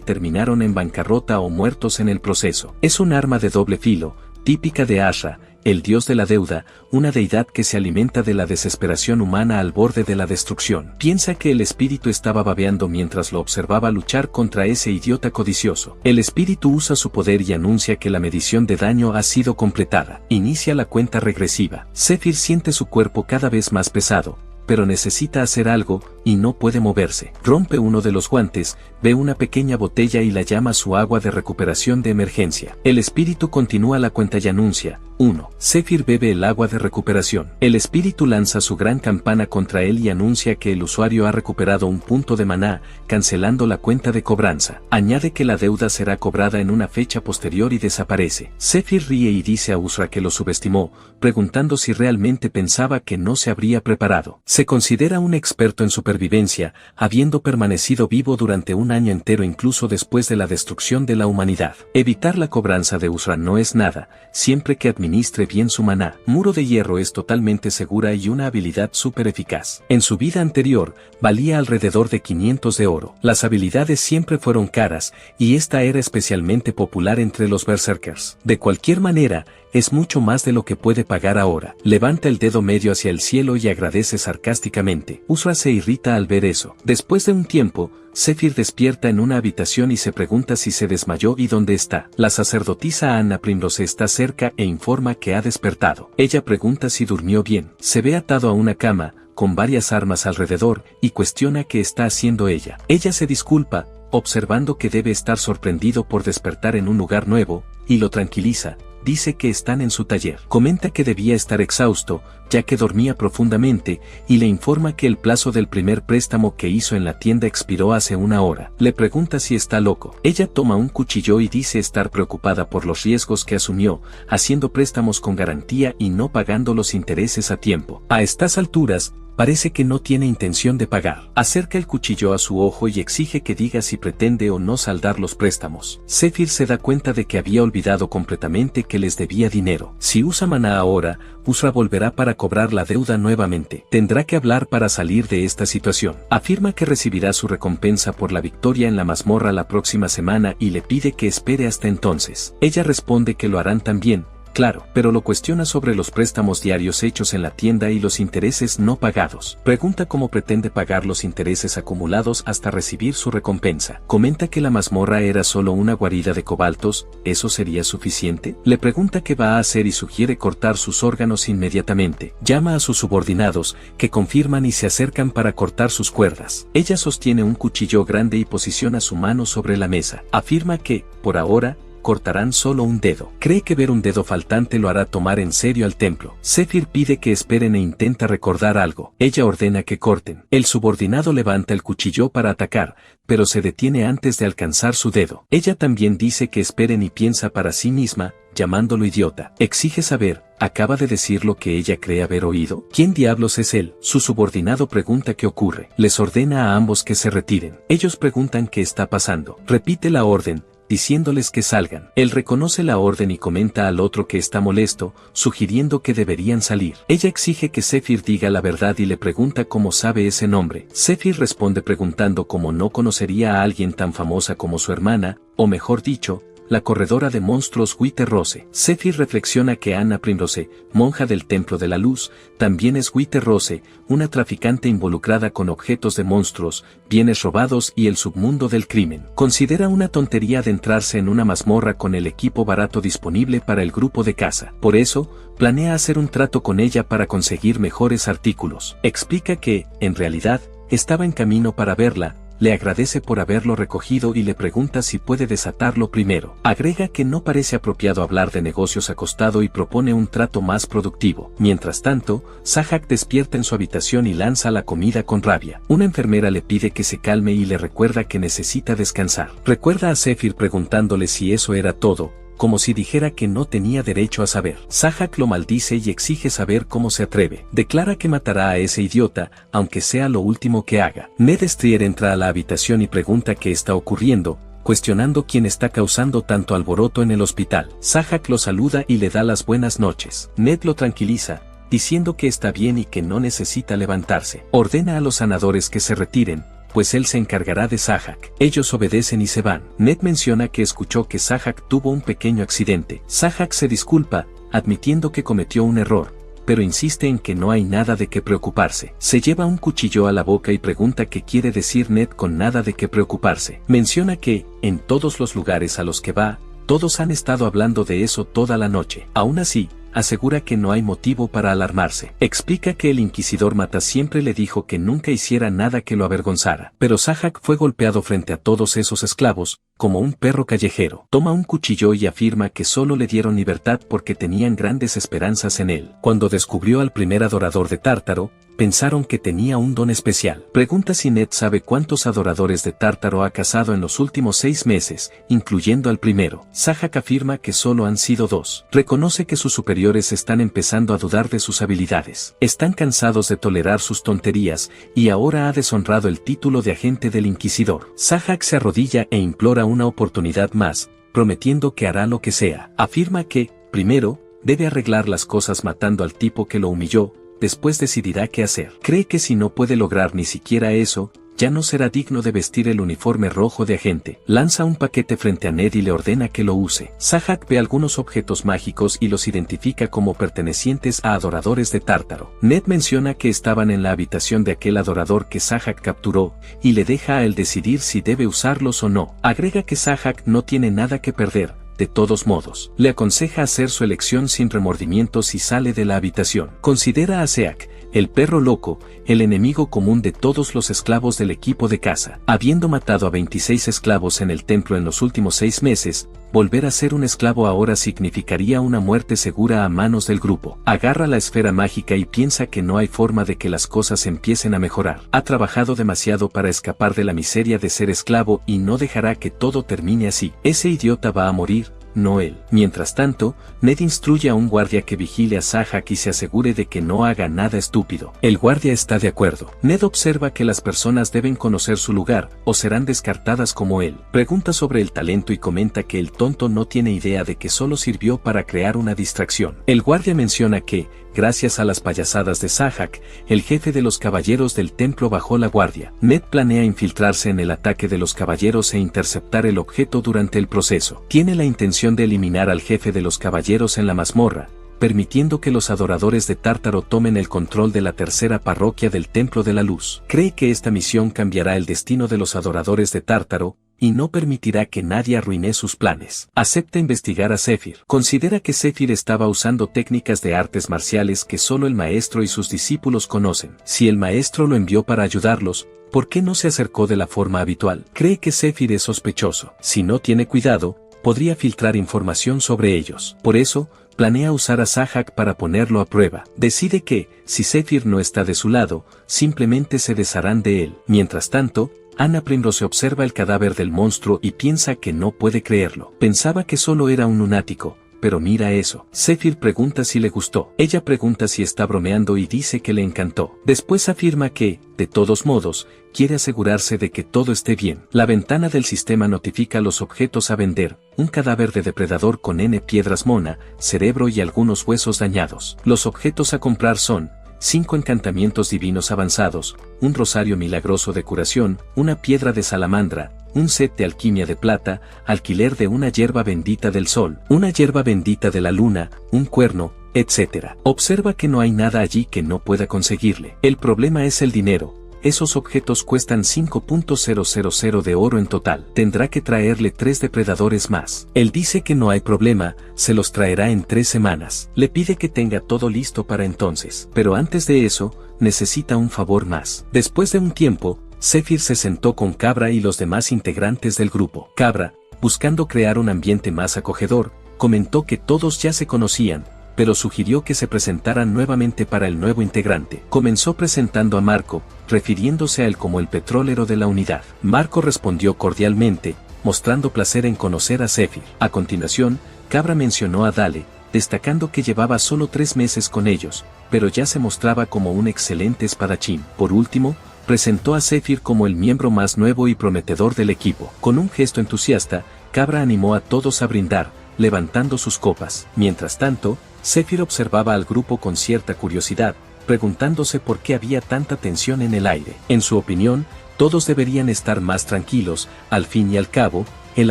terminaron en bancarrota o muertos en el proceso. Es un arma de doble filo, típica de Ashra, el dios de la deuda, una deidad que se alimenta de la desesperación humana al borde de la destrucción. Piensa que el espíritu estaba babeando mientras lo observaba luchar contra ese idiota codicioso. El espíritu usa su poder y anuncia que la medición de daño ha sido completada. Inicia la cuenta regresiva. Zephyr siente su cuerpo cada vez más pesado, pero necesita hacer algo, y no puede moverse. Rompe uno de los guantes, ve una pequeña botella y la llama su agua de recuperación de emergencia. El espíritu continúa la cuenta y anuncia: 1. Zephyr bebe el agua de recuperación. El espíritu lanza su gran campana contra él y anuncia que el usuario ha recuperado un punto de maná, cancelando la cuenta de cobranza. Añade que la deuda será cobrada en una fecha posterior y desaparece. Zephyr ríe y dice a Usra que lo subestimó, preguntando si realmente pensaba que no se habría preparado. Se considera un experto en supervivencia, habiendo permanecido vivo durante un año entero incluso después de la destrucción de la humanidad. Evitar la cobranza de Usra no es nada, siempre que administre bien su maná. Muro de Hierro es totalmente segura y una habilidad súper eficaz. En su vida anterior, valía alrededor de 500 de oro. Las habilidades siempre fueron caras, y esta era especialmente popular entre los berserkers. De cualquier manera, es mucho más de lo que puede pagar ahora. Levanta el dedo medio hacia el cielo y agradece sarcásticamente. Usra se irrita al ver eso. Después de un tiempo, Zephyr despierta en una habitación y se pregunta si se desmayó y dónde está. La sacerdotisa Anna Primrose está cerca e informa que ha despertado. Ella pregunta si durmió bien. Se ve atado a una cama, con varias armas alrededor, y cuestiona qué está haciendo ella. Ella se disculpa, observando que debe estar sorprendido por despertar en un lugar nuevo, y lo tranquiliza. Dice que están en su taller. Comenta que debía estar exhausto, ya que dormía profundamente, y le informa que el plazo del primer préstamo que hizo en la tienda expiró hace una hora. Le pregunta si está loco. Ella toma un cuchillo y dice estar preocupada por los riesgos que asumió, haciendo préstamos con garantía y no pagando los intereses a tiempo. A estas alturas, parece que no tiene intención de pagar. Acerca el cuchillo a su ojo y exige que diga si pretende o no saldar los préstamos. Zephyr se da cuenta de que había olvidado completamente que les debía dinero. Si usa maná ahora, Usra volverá para cobrar la deuda nuevamente. Tendrá que hablar para salir de esta situación. Afirma que recibirá su recompensa por la victoria en la mazmorra la próxima semana y le pide que espere hasta entonces. Ella responde que lo harán también. Claro, pero lo cuestiona sobre los préstamos diarios hechos en la tienda y los intereses no pagados. Pregunta cómo pretende pagar los intereses acumulados hasta recibir su recompensa. Comenta que la mazmorra era solo una guarida de cobaltos. ¿Eso sería suficiente? Le pregunta qué va a hacer y sugiere cortar sus órganos inmediatamente. Llama a sus subordinados, que confirman y se acercan para cortar sus cuerdas. Ella sostiene un cuchillo grande y posiciona su mano sobre la mesa. Afirma que, por ahora, cortarán solo un dedo. Cree que ver un dedo faltante lo hará tomar en serio al templo. Zephyr pide que esperen e intenta recordar algo. Ella ordena que corten. El subordinado levanta el cuchillo para atacar, pero se detiene antes de alcanzar su dedo. Ella también dice que esperen y piensa para sí misma, llamándolo idiota. Exige saber, ¿acaba de decir lo que ella cree haber oído? ¿Quién diablos es él? Su subordinado pregunta qué ocurre. Les ordena a ambos que se retiren. Ellos preguntan qué está pasando. Repite la orden, diciéndoles que salgan. Él reconoce la orden y comenta al otro que está molesto, sugiriendo que deberían salir. Ella exige que Zephyr diga la verdad y le pregunta cómo sabe ese nombre. Zephyr responde preguntando cómo no conocería a alguien tan famosa como su hermana, o mejor dicho, la corredora de monstruos Wither Rose. Zephyr reflexiona que Anna Primrose, monja del Templo de la Luz, también es Wither Rose, una traficante involucrada con objetos de monstruos, bienes robados y el submundo del crimen. Considera una tontería adentrarse en una mazmorra con el equipo barato disponible para el grupo de caza. Por eso, planea hacer un trato con ella para conseguir mejores artículos. Explica que, en realidad, estaba en camino para verla, le agradece por haberlo recogido y le pregunta si puede desatarlo primero. Agrega que no parece apropiado hablar de negocios acostado y propone un trato más productivo. Mientras tanto, Sahak despierta en su habitación y lanza la comida con rabia. Una enfermera le pide que se calme y le recuerda que necesita descansar. Recuerda a Zephyr preguntándole si eso era todo, como si dijera que no tenía derecho a saber. Sahak lo maldice y exige saber cómo se atreve. Declara que matará a ese idiota, aunque sea lo último que haga. Ned Strier entra a la habitación y pregunta qué está ocurriendo, cuestionando quién está causando tanto alboroto en el hospital. Sahak lo saluda y le da las buenas noches. Ned lo tranquiliza, diciendo que está bien y que no necesita levantarse. Ordena a los sanadores que se retiren, pues él se encargará de Sahak. Ellos obedecen y se van. Ned menciona que escuchó que Sahak tuvo un pequeño accidente. Sahak se disculpa, admitiendo que cometió un error, pero insiste en que no hay nada de qué preocuparse. Se lleva un cuchillo a la boca y pregunta qué quiere decir Ned con nada de qué preocuparse. Menciona que, en todos los lugares a los que va, todos han estado hablando de eso toda la noche. Aún así, asegura que no hay motivo para alarmarse. Explica que el inquisidor Mata siempre le dijo que nunca hiciera nada que lo avergonzara. Pero Sahak fue golpeado frente a todos esos esclavos, como un perro callejero. Toma un cuchillo y afirma que solo le dieron libertad porque tenían grandes esperanzas en él. Cuando descubrió al primer adorador de Tártaro, pensaron que tenía un don especial. Pregunta si Ned sabe cuántos adoradores de Tártaro ha cazado en los últimos 6 meses, incluyendo al primero. Sahak afirma que solo han sido 2. Reconoce que sus superiores están empezando a dudar de sus habilidades. Están cansados de tolerar sus tonterías, y ahora ha deshonrado el título de agente del Inquisidor. Sahak se arrodilla e implora una oportunidad más, prometiendo que hará lo que sea. Afirma que, primero, debe arreglar las cosas matando al tipo que lo humilló, después decidirá qué hacer. Cree que si no puede lograr ni siquiera eso, ya no será digno de vestir el uniforme rojo de agente. Lanza un paquete frente a Ned y le ordena que lo use. Sahak ve algunos objetos mágicos y los identifica como pertenecientes a adoradores de Tártaro. Ned menciona que estaban en la habitación de aquel adorador que Sahak capturó, y le deja a él decidir si debe usarlos o no. Agrega que Sahak no tiene nada que perder. De todos modos, le aconseja hacer su elección sin remordimientos y sale de la habitación. Considera a Seak, el perro loco, el enemigo común de todos los esclavos del equipo de caza. Habiendo matado a 26 esclavos en el templo en los últimos 6 meses, volver a ser un esclavo ahora significaría una muerte segura a manos del grupo. Agarra la esfera mágica y piensa que no hay forma de que las cosas empiecen a mejorar. Ha trabajado demasiado para escapar de la miseria de ser esclavo y no dejará que todo termine así. Ese idiota va a morir, no él. Mientras tanto, Ned instruye a un guardia que vigile a Sahak y se asegure de que no haga nada estúpido. El guardia está de acuerdo. Ned observa que las personas deben conocer su lugar, o serán descartadas como él. Pregunta sobre el talento y comenta que el tonto no tiene idea de que solo sirvió para crear una distracción. El guardia menciona que, gracias a las payasadas de Sahak, el jefe de los caballeros del templo bajó la guardia. Ned planea infiltrarse en el ataque de los caballeros e interceptar el objeto durante el proceso. Tiene la intención de eliminar al jefe de los caballeros en la mazmorra, permitiendo que los adoradores de Tártaro tomen el control de la tercera parroquia del Templo de la Luz. Cree que esta misión cambiará el destino de los adoradores de Tártaro, y no permitirá que nadie arruine sus planes. Acepta investigar a Zephyr. Considera que Zephyr estaba usando técnicas de artes marciales que solo el maestro y sus discípulos conocen. Si el maestro lo envió para ayudarlos, ¿por qué no se acercó de la forma habitual? Cree que Zephyr es sospechoso. Si no tiene cuidado, podría filtrar información sobre ellos. Por eso, planea usar a Sahak para ponerlo a prueba. Decide que, si Zephyr no está de su lado, simplemente se desharán de él. Mientras tanto, Anna Primrose observa el cadáver del monstruo y piensa que no puede creerlo. Pensaba que solo era un lunático, pero mira eso. Zephyr pregunta si le gustó. Ella pregunta si está bromeando y dice que le encantó. Después afirma que, de todos modos, quiere asegurarse de que todo esté bien. La ventana del sistema notifica los objetos a vender, un cadáver de depredador con N piedras mona, cerebro y algunos huesos dañados. Los objetos a comprar son 5 encantamientos divinos avanzados, un rosario milagroso de curación, una piedra de salamandra, un set de alquimia de plata, alquiler de una hierba bendita del sol, una hierba bendita de la luna, un cuerno, etc. Observa que no hay nada allí que no pueda conseguirle. El problema es el dinero. Esos objetos cuestan 5.000 de oro en total. Tendrá que traerle 3 depredadores más. Él dice que no hay problema, se los traerá en 3 semanas. Le pide que tenga todo listo para entonces. Pero antes de eso, necesita un favor más. Después de un tiempo, Zephyr se sentó con Cabra y los demás integrantes del grupo. Cabra, buscando crear un ambiente más acogedor, comentó que todos ya se conocían, pero sugirió que se presentaran nuevamente para el nuevo integrante. Comenzó presentando a Marco, refiriéndose a él como el petrolero de la unidad. Marco respondió cordialmente, mostrando placer en conocer a Zephyr. A continuación, Cabra mencionó a Dale, destacando que llevaba solo 3 meses con ellos, pero ya se mostraba como un excelente espadachín. Por último, presentó a Zephyr como el miembro más nuevo y prometedor del equipo. Con un gesto entusiasta, Cabra animó a todos a brindar, levantando sus copas. Mientras tanto, Zephyr observaba al grupo con cierta curiosidad, preguntándose por qué había tanta tensión en el aire. En su opinión, todos deberían estar más tranquilos, al fin y al cabo, él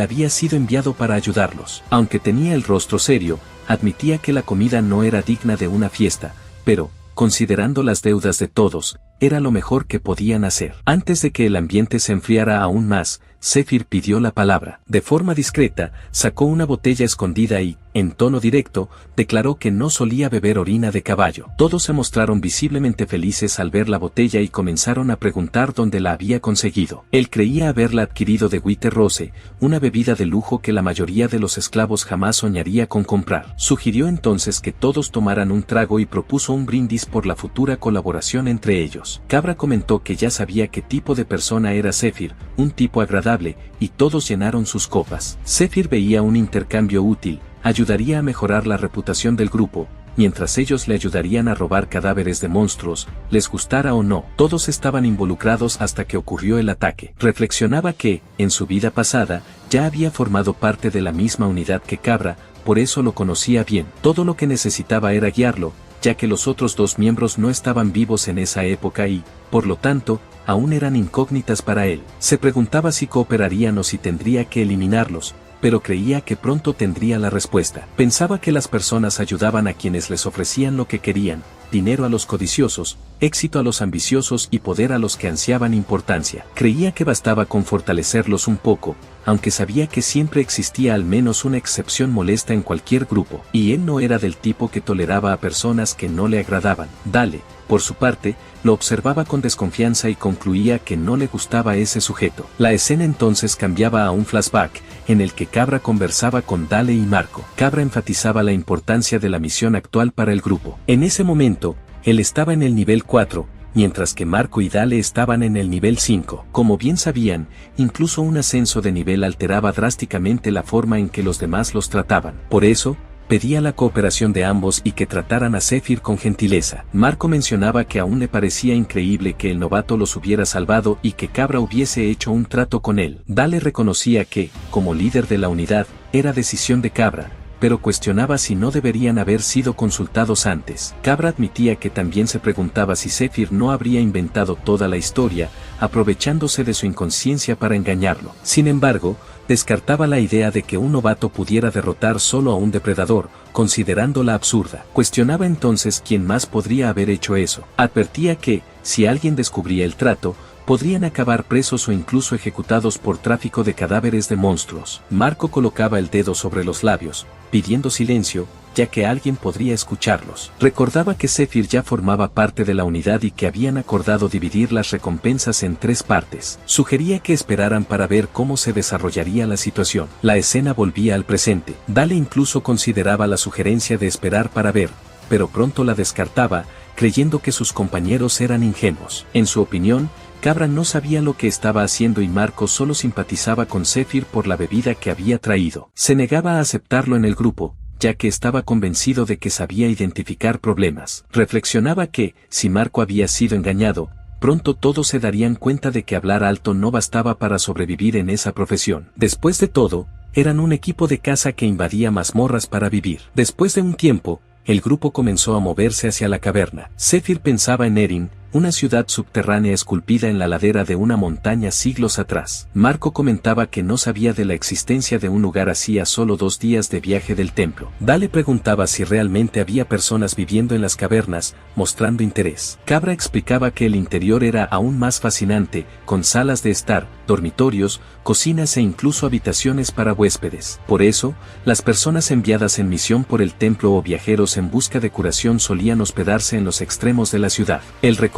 había sido enviado para ayudarlos. Aunque tenía el rostro serio, admitía que la comida no era digna de una fiesta, pero, considerando las deudas de todos, era lo mejor que podían hacer. Antes de que el ambiente se enfriara aún más, Zephyr pidió la palabra. De forma discreta, sacó una botella escondida y, en tono directo, declaró que no solía beber orina de caballo. Todos se mostraron visiblemente felices al ver la botella y comenzaron a preguntar dónde la había conseguido. Él creía haberla adquirido de Witte Rose, una bebida de lujo que la mayoría de los esclavos jamás soñaría con comprar. Sugirió entonces que todos tomaran un trago y propuso un brindis por la futura colaboración entre ellos. Cabra comentó que ya sabía qué tipo de persona era Zephyr, un tipo agradable, y todos llenaron sus copas. Zephyr veía un intercambio útil, ayudaría a mejorar la reputación del grupo, mientras ellos le ayudarían a robar cadáveres de monstruos, les gustara o no. Todos estaban involucrados hasta que ocurrió el ataque. Reflexionaba que, en su vida pasada, ya había formado parte de la misma unidad que Cabra, por eso lo conocía bien. Todo lo que necesitaba era guiarlo, ya que los otros 2 miembros no estaban vivos en esa época y, por lo tanto, aún eran incógnitas para él. Se preguntaba si cooperarían o si tendría que eliminarlos, pero creía que pronto tendría la respuesta. Pensaba que las personas ayudaban a quienes les ofrecían lo que querían, dinero a los codiciosos, éxito a los ambiciosos y poder a los que ansiaban importancia. Creía que bastaba con fortalecerlos un poco, aunque sabía que siempre existía al menos una excepción molesta en cualquier grupo, y él no era del tipo que toleraba a personas que no le agradaban. Dale, por su parte, lo observaba con desconfianza y concluía que no le gustaba ese sujeto. La escena entonces cambiaba a un flashback, en el que Cabra conversaba con Dale y Marco. Cabra enfatizaba la importancia de la misión actual para el grupo. En ese momento, él estaba en el nivel 4, mientras que Marco y Dale estaban en el nivel 5. Como bien sabían, incluso un ascenso de nivel alteraba drásticamente la forma en que los demás los trataban. Por eso, pedía la cooperación de ambos y que trataran a Zephyr con gentileza. Marco mencionaba que aún le parecía increíble que el novato los hubiera salvado y que Cabra hubiese hecho un trato con él. Dale reconocía que, como líder de la unidad, era decisión de Cabra, pero cuestionaba si no deberían haber sido consultados antes. Cabra admitía que también se preguntaba si Zephyr no habría inventado toda la historia, aprovechándose de su inconsciencia para engañarlo. Sin embargo, descartaba la idea de que un novato pudiera derrotar solo a un depredador, considerándola absurda. Cuestionaba entonces quién más podría haber hecho eso. Advertía que, si alguien descubría el trato, podrían acabar presos o incluso ejecutados por tráfico de cadáveres de monstruos. Marco colocaba el dedo sobre los labios, pidiendo silencio, ya que alguien podría escucharlos. Recordaba que Zephyr ya formaba parte de la unidad y que habían acordado dividir las recompensas en 3 partes. Sugería que esperaran para ver cómo se desarrollaría la situación. La escena volvía al presente. Dale incluso consideraba la sugerencia de esperar para ver, pero pronto la descartaba, creyendo que sus compañeros eran ingenuos. En su opinión, Cabra no sabía lo que estaba haciendo y Marco solo simpatizaba con Zephyr por la bebida que había traído. Se negaba a aceptarlo en el grupo, ya que estaba convencido de que sabía identificar problemas. Reflexionaba que, si Marco había sido engañado, pronto todos se darían cuenta de que hablar alto no bastaba para sobrevivir en esa profesión. Después de todo, eran un equipo de caza que invadía mazmorras para vivir. Después de un tiempo, el grupo comenzó a moverse hacia la caverna. Zephyr pensaba en Erin, una ciudad subterránea esculpida en la ladera de una montaña siglos atrás. Marco comentaba que no sabía de la existencia de un lugar así a solo 2 días de viaje del templo. Dale preguntaba si realmente había personas viviendo en las cavernas, mostrando interés. Cabra explicaba que el interior era aún más fascinante, con salas de estar, dormitorios, cocinas e incluso habitaciones para huéspedes. Por eso, las personas enviadas en misión por el templo o viajeros en busca de curación solían hospedarse en los extremos de la ciudad.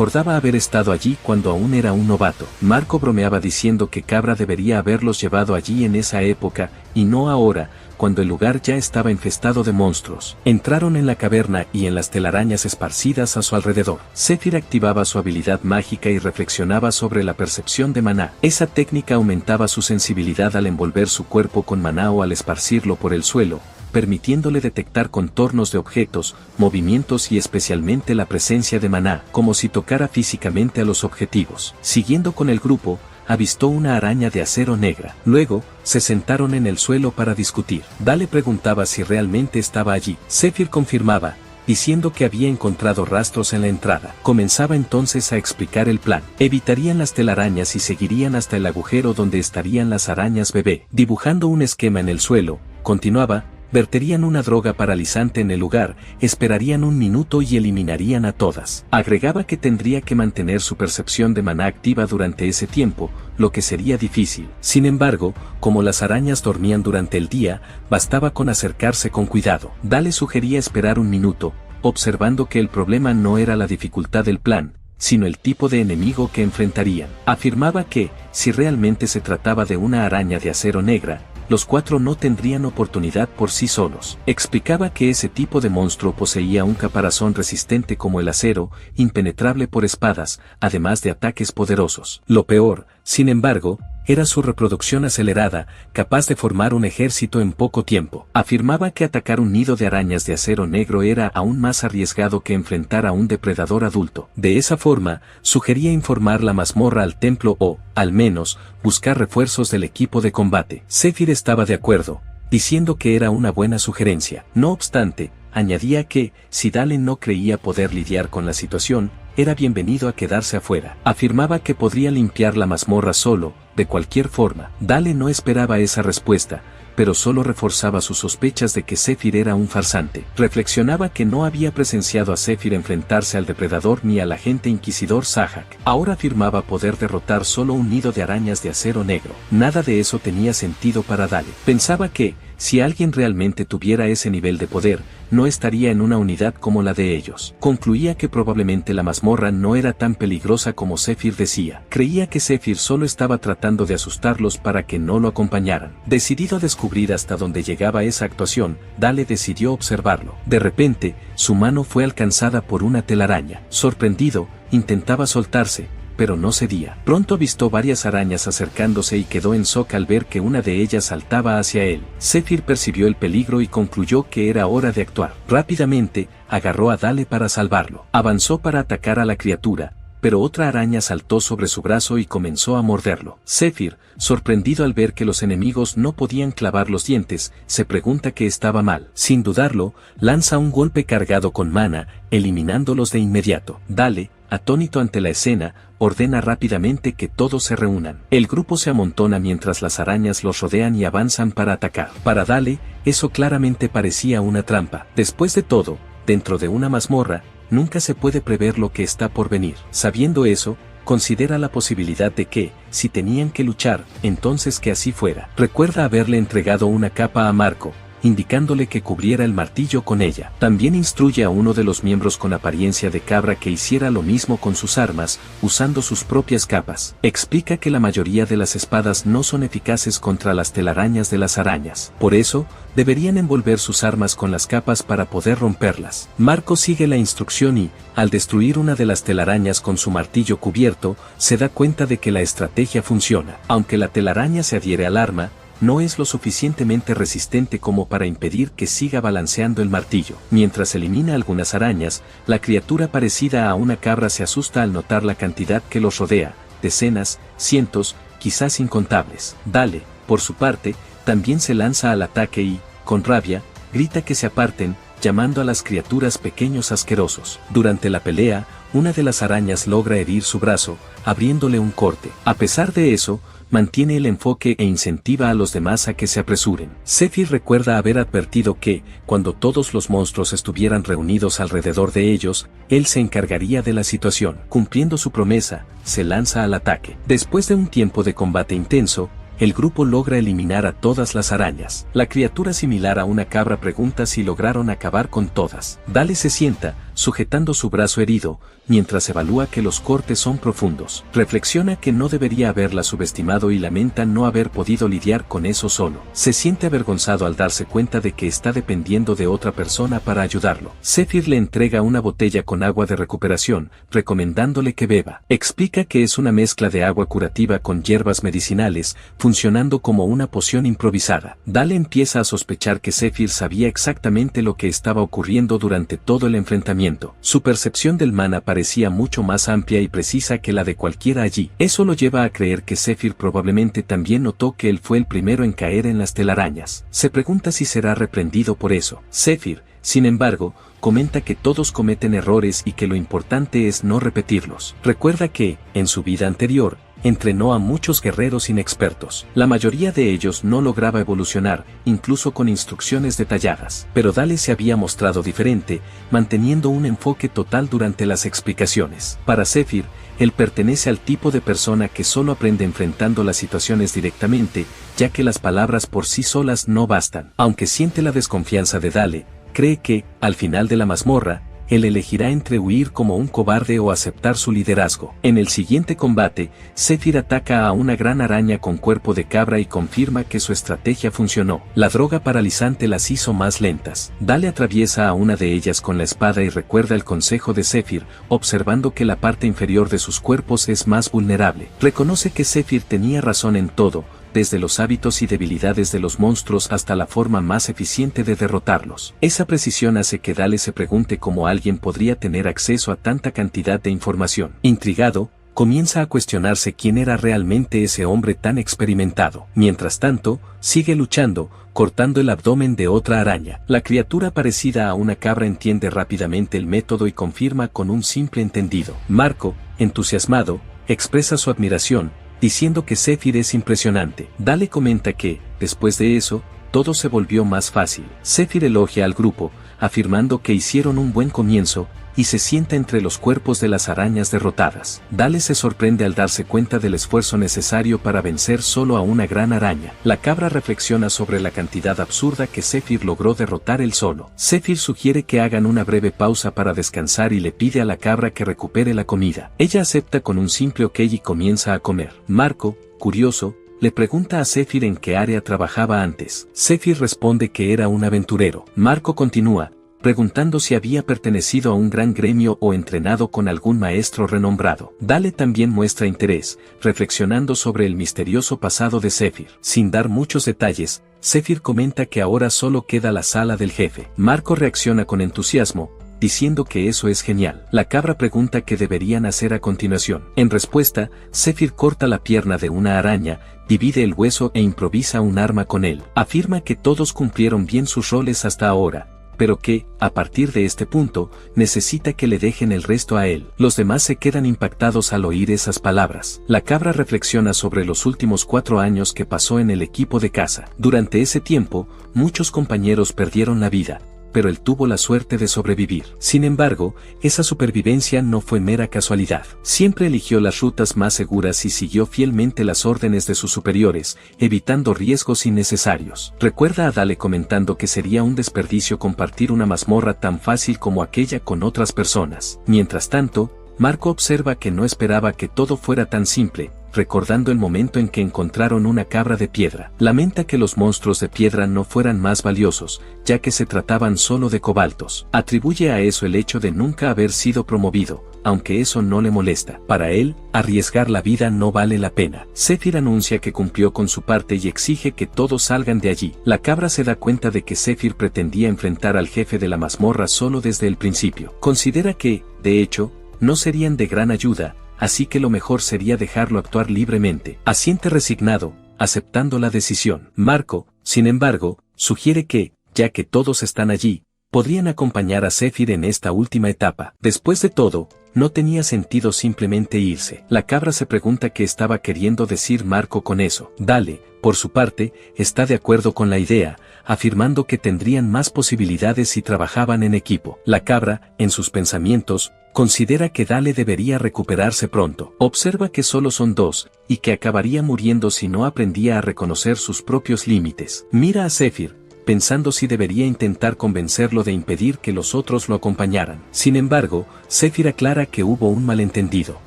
Recordaba haber estado allí cuando aún era un novato. Marco bromeaba diciendo que Cabra debería haberlos llevado allí en esa época, y no ahora, cuando el lugar ya estaba infestado de monstruos. Entraron en la caverna y en las telarañas esparcidas a su alrededor. Zephyr activaba su habilidad mágica y reflexionaba sobre la percepción de maná. Esa técnica aumentaba su sensibilidad al envolver su cuerpo con maná o al esparcirlo por el suelo, permitiéndole detectar contornos de objetos, movimientos y especialmente la presencia de maná, como si tocara físicamente a los objetivos. Siguiendo con el grupo, avistó una araña de acero negra. Luego, se sentaron en el suelo para discutir. Dale preguntaba si realmente estaba allí. Zephyr confirmaba, diciendo que había encontrado rastros en la entrada. Comenzaba entonces a explicar el plan. Evitarían las telarañas y seguirían hasta el agujero donde estarían las arañas bebé. Dibujando un esquema en el suelo, continuaba, verterían una droga paralizante en el lugar, esperarían 1 minuto y eliminarían a todas. Agregaba que tendría que mantener su percepción de maná activa durante ese tiempo, lo que sería difícil. Sin embargo, como las arañas dormían durante el día, bastaba con acercarse con cuidado. Dale sugería esperar 1 minuto, observando que el problema no era la dificultad del plan, sino el tipo de enemigo que enfrentarían. Afirmaba que, si realmente se trataba de una araña de acero negra, los 4 no tendrían oportunidad por sí solos. Explicaba que ese tipo de monstruo poseía un caparazón resistente como el acero, impenetrable por espadas, además de ataques poderosos. Lo peor, sin embargo, era su reproducción acelerada, capaz de formar un ejército en poco tiempo. Afirmaba que atacar un nido de arañas de acero negro era aún más arriesgado que enfrentar a un depredador adulto. De esa forma, sugería informar la mazmorra al templo o, al menos, buscar refuerzos del equipo de combate. Zephyr estaba de acuerdo, diciendo que era una buena sugerencia. No obstante, añadía que, si Dale no creía poder lidiar con la situación, era bienvenido a quedarse afuera. Afirmaba que podría limpiar la mazmorra solo, de cualquier forma. Dale no esperaba esa respuesta, pero solo reforzaba sus sospechas de que Zephyr era un farsante. Reflexionaba que no había presenciado a Zephyr enfrentarse al depredador ni al agente inquisidor Sahak. Ahora afirmaba poder derrotar solo un nido de arañas de acero negro. Nada de eso tenía sentido para Dale. Pensaba que, si alguien realmente tuviera ese nivel de poder, no estaría en una unidad como la de ellos. Concluía que probablemente la mazmorra no era tan peligrosa como Zephyr decía. Creía que Zephyr solo estaba tratando de asustarlos para que no lo acompañaran. Decidido a descubrir hasta dónde llegaba esa actuación, Dale decidió observarlo. De repente, su mano fue alcanzada por una telaraña. Sorprendido, intentaba soltarse, pero no cedía. Pronto avistó varias arañas acercándose y quedó en shock al ver que una de ellas saltaba hacia él. Zephyr percibió el peligro y concluyó que era hora de actuar. Rápidamente, agarró a Dale para salvarlo. Avanzó para atacar a la criatura, pero otra araña saltó sobre su brazo y comenzó a morderlo. Zephyr, sorprendido al ver que los enemigos no podían clavar los dientes, se pregunta qué estaba mal. Sin dudarlo, lanza un golpe cargado con mana, eliminándolos de inmediato. Dale, atónito ante la escena, ordena rápidamente que todos se reúnan. El grupo se amontona mientras las arañas los rodean y avanzan para atacar. Para Dale, eso claramente parecía una trampa. Después de todo, dentro de una mazmorra, nunca se puede prever lo que está por venir. Sabiendo eso, considera la posibilidad de que, si tenían que luchar, entonces que así fuera. Recuerda haberle entregado una capa a Marco, indicándole que cubriera el martillo con ella. También instruye a uno de los miembros con apariencia de cabra que hiciera lo mismo con sus armas, usando sus propias capas. Explica que la mayoría de las espadas no son eficaces contra las telarañas de las arañas. Por eso, deberían envolver sus armas con las capas para poder romperlas. Marco sigue la instrucción y, al destruir una de las telarañas con su martillo cubierto, se da cuenta de que la estrategia funciona. Aunque la telaraña se adhiere al arma, no es lo suficientemente resistente como para impedir que siga balanceando el martillo. Mientras elimina algunas arañas, la criatura parecida a una cabra se asusta al notar la cantidad que los rodea, decenas, cientos, quizás incontables. Dale, por su parte, también se lanza al ataque y, con rabia, grita que se aparten, llamando a las criaturas pequeños asquerosos. Durante la pelea, una de las arañas logra herir su brazo, abriéndole un corte. A pesar de eso, mantiene el enfoque e incentiva a los demás a que se apresuren. Zephyr recuerda haber advertido que, cuando todos los monstruos estuvieran reunidos alrededor de ellos, él se encargaría de la situación. Cumpliendo su promesa, se lanza al ataque. Después de un tiempo de combate intenso, el grupo logra eliminar a todas las arañas. La criatura similar a una cabra pregunta si lograron acabar con todas. Dale se sienta, sujetando su brazo herido, mientras evalúa que los cortes son profundos. Reflexiona que no debería haberla subestimado y lamenta no haber podido lidiar con eso solo. Se siente avergonzado al darse cuenta de que está dependiendo de otra persona para ayudarlo. Zephyr le entrega una botella con agua de recuperación, recomendándole que beba. Explica que es una mezcla de agua curativa con hierbas medicinales, funcionando como una poción improvisada. Dale empieza a sospechar que Zephyr sabía exactamente lo que estaba ocurriendo durante todo el enfrentamiento. Su percepción del mana parecía mucho más amplia y precisa que la de cualquiera allí. Eso lo lleva a creer que Zephyr probablemente también notó que él fue el primero en caer en las telarañas. Se pregunta si será reprendido por eso. Zephyr, sin embargo, comenta que todos cometen errores y que lo importante es no repetirlos. Recuerda que, en su vida anterior, entrenó a muchos guerreros inexpertos. La mayoría de ellos no lograba evolucionar, incluso con instrucciones detalladas. Pero Dale se había mostrado diferente, manteniendo un enfoque total durante las explicaciones. Para Zephyr, él pertenece al tipo de persona que solo aprende enfrentando las situaciones directamente, ya que las palabras por sí solas no bastan. Aunque siente la desconfianza de Dale, cree que, al final de la mazmorra, él elegirá entre huir como un cobarde o aceptar su liderazgo. En el siguiente combate, Zephyr ataca a una gran araña con cuerpo de cabra y confirma que su estrategia funcionó. La droga paralizante las hizo más lentas. Dale atraviesa a una de ellas con la espada y recuerda el consejo de Zephyr, observando que la parte inferior de sus cuerpos es más vulnerable. Reconoce que Zephyr tenía razón en todo, desde los hábitos y debilidades de los monstruos hasta la forma más eficiente de derrotarlos. Esa precisión hace que Dale se pregunte cómo alguien podría tener acceso a tanta cantidad de información. Intrigado, comienza a cuestionarse quién era realmente ese hombre tan experimentado. Mientras tanto, sigue luchando, cortando el abdomen de otra araña. La criatura parecida a una cabra entiende rápidamente el método y confirma con un simple entendido. Marco, entusiasmado, expresa su admiración, diciendo que Zephyr es impresionante. Dale comenta que, después de eso, todo se volvió más fácil. Zephyr elogia al grupo, afirmando que hicieron un buen comienzo, y se sienta entre los cuerpos de las arañas derrotadas. Dale se sorprende al darse cuenta del esfuerzo necesario para vencer solo a una gran araña. La cabra reflexiona sobre la cantidad absurda que Zephyr logró derrotar él solo. Zephyr sugiere que hagan una breve pausa para descansar y le pide a la cabra que recupere la comida. Ella acepta con un simple ok y comienza a comer. Marco, curioso, le pregunta a Zephyr en qué área trabajaba antes. Zephyr responde que era un aventurero. Marco continúa, preguntando si había pertenecido a un gran gremio o entrenado con algún maestro renombrado. Dale también muestra interés, reflexionando sobre el misterioso pasado de Zephyr. Sin dar muchos detalles, Zephyr comenta que ahora solo queda la sala del jefe. Marco reacciona con entusiasmo, diciendo que eso es genial. La cabra pregunta qué deberían hacer a continuación. En respuesta, Zephyr corta la pierna de una araña, divide el hueso e improvisa un arma con él. Afirma que todos cumplieron bien sus roles hasta ahora, pero que, a partir de este punto, necesita que le dejen el resto a él. Los demás se quedan impactados al oír esas palabras. La cabra reflexiona sobre los últimos 4 años que pasó en el equipo de caza. Durante ese tiempo, muchos compañeros perdieron la vida, pero él tuvo la suerte de sobrevivir. Sin embargo, esa supervivencia no fue mera casualidad. Siempre eligió las rutas más seguras y siguió fielmente las órdenes de sus superiores, evitando riesgos innecesarios. Recuerda a Dale comentando que sería un desperdicio compartir una mazmorra tan fácil como aquella con otras personas. Mientras tanto, Marco observa que no esperaba que todo fuera tan simple, recordando el momento en que encontraron una cabra de piedra. Lamenta que los monstruos de piedra no fueran más valiosos, ya que se trataban solo de cobaltos. Atribuye a eso el hecho de nunca haber sido promovido, aunque eso no le molesta. Para él, arriesgar la vida no vale la pena. Zephyr anuncia que cumplió con su parte y exige que todos salgan de allí. La cabra se da cuenta de que Zephyr pretendía enfrentar al jefe de la mazmorra solo desde el principio. Considera que, de hecho, no serían de gran ayuda, así que lo mejor sería dejarlo actuar libremente. Asiente resignado, aceptando la decisión. Marco, sin embargo, sugiere que, ya que todos están allí, podrían acompañar a Zephyr en esta última etapa. Después de todo, no tenía sentido simplemente irse. La cabra se pregunta qué estaba queriendo decir Marco con eso. Dale, por su parte, está de acuerdo con la idea, afirmando que tendrían más posibilidades si trabajaban en equipo. La cabra, en sus pensamientos, considera que Dale debería recuperarse pronto. Observa que solo son dos, y que acabaría muriendo si no aprendía a reconocer sus propios límites. Mira a Zephyr, pensando si debería intentar convencerlo de impedir que los otros lo acompañaran. Sin embargo, Zephyr aclara que hubo un malentendido.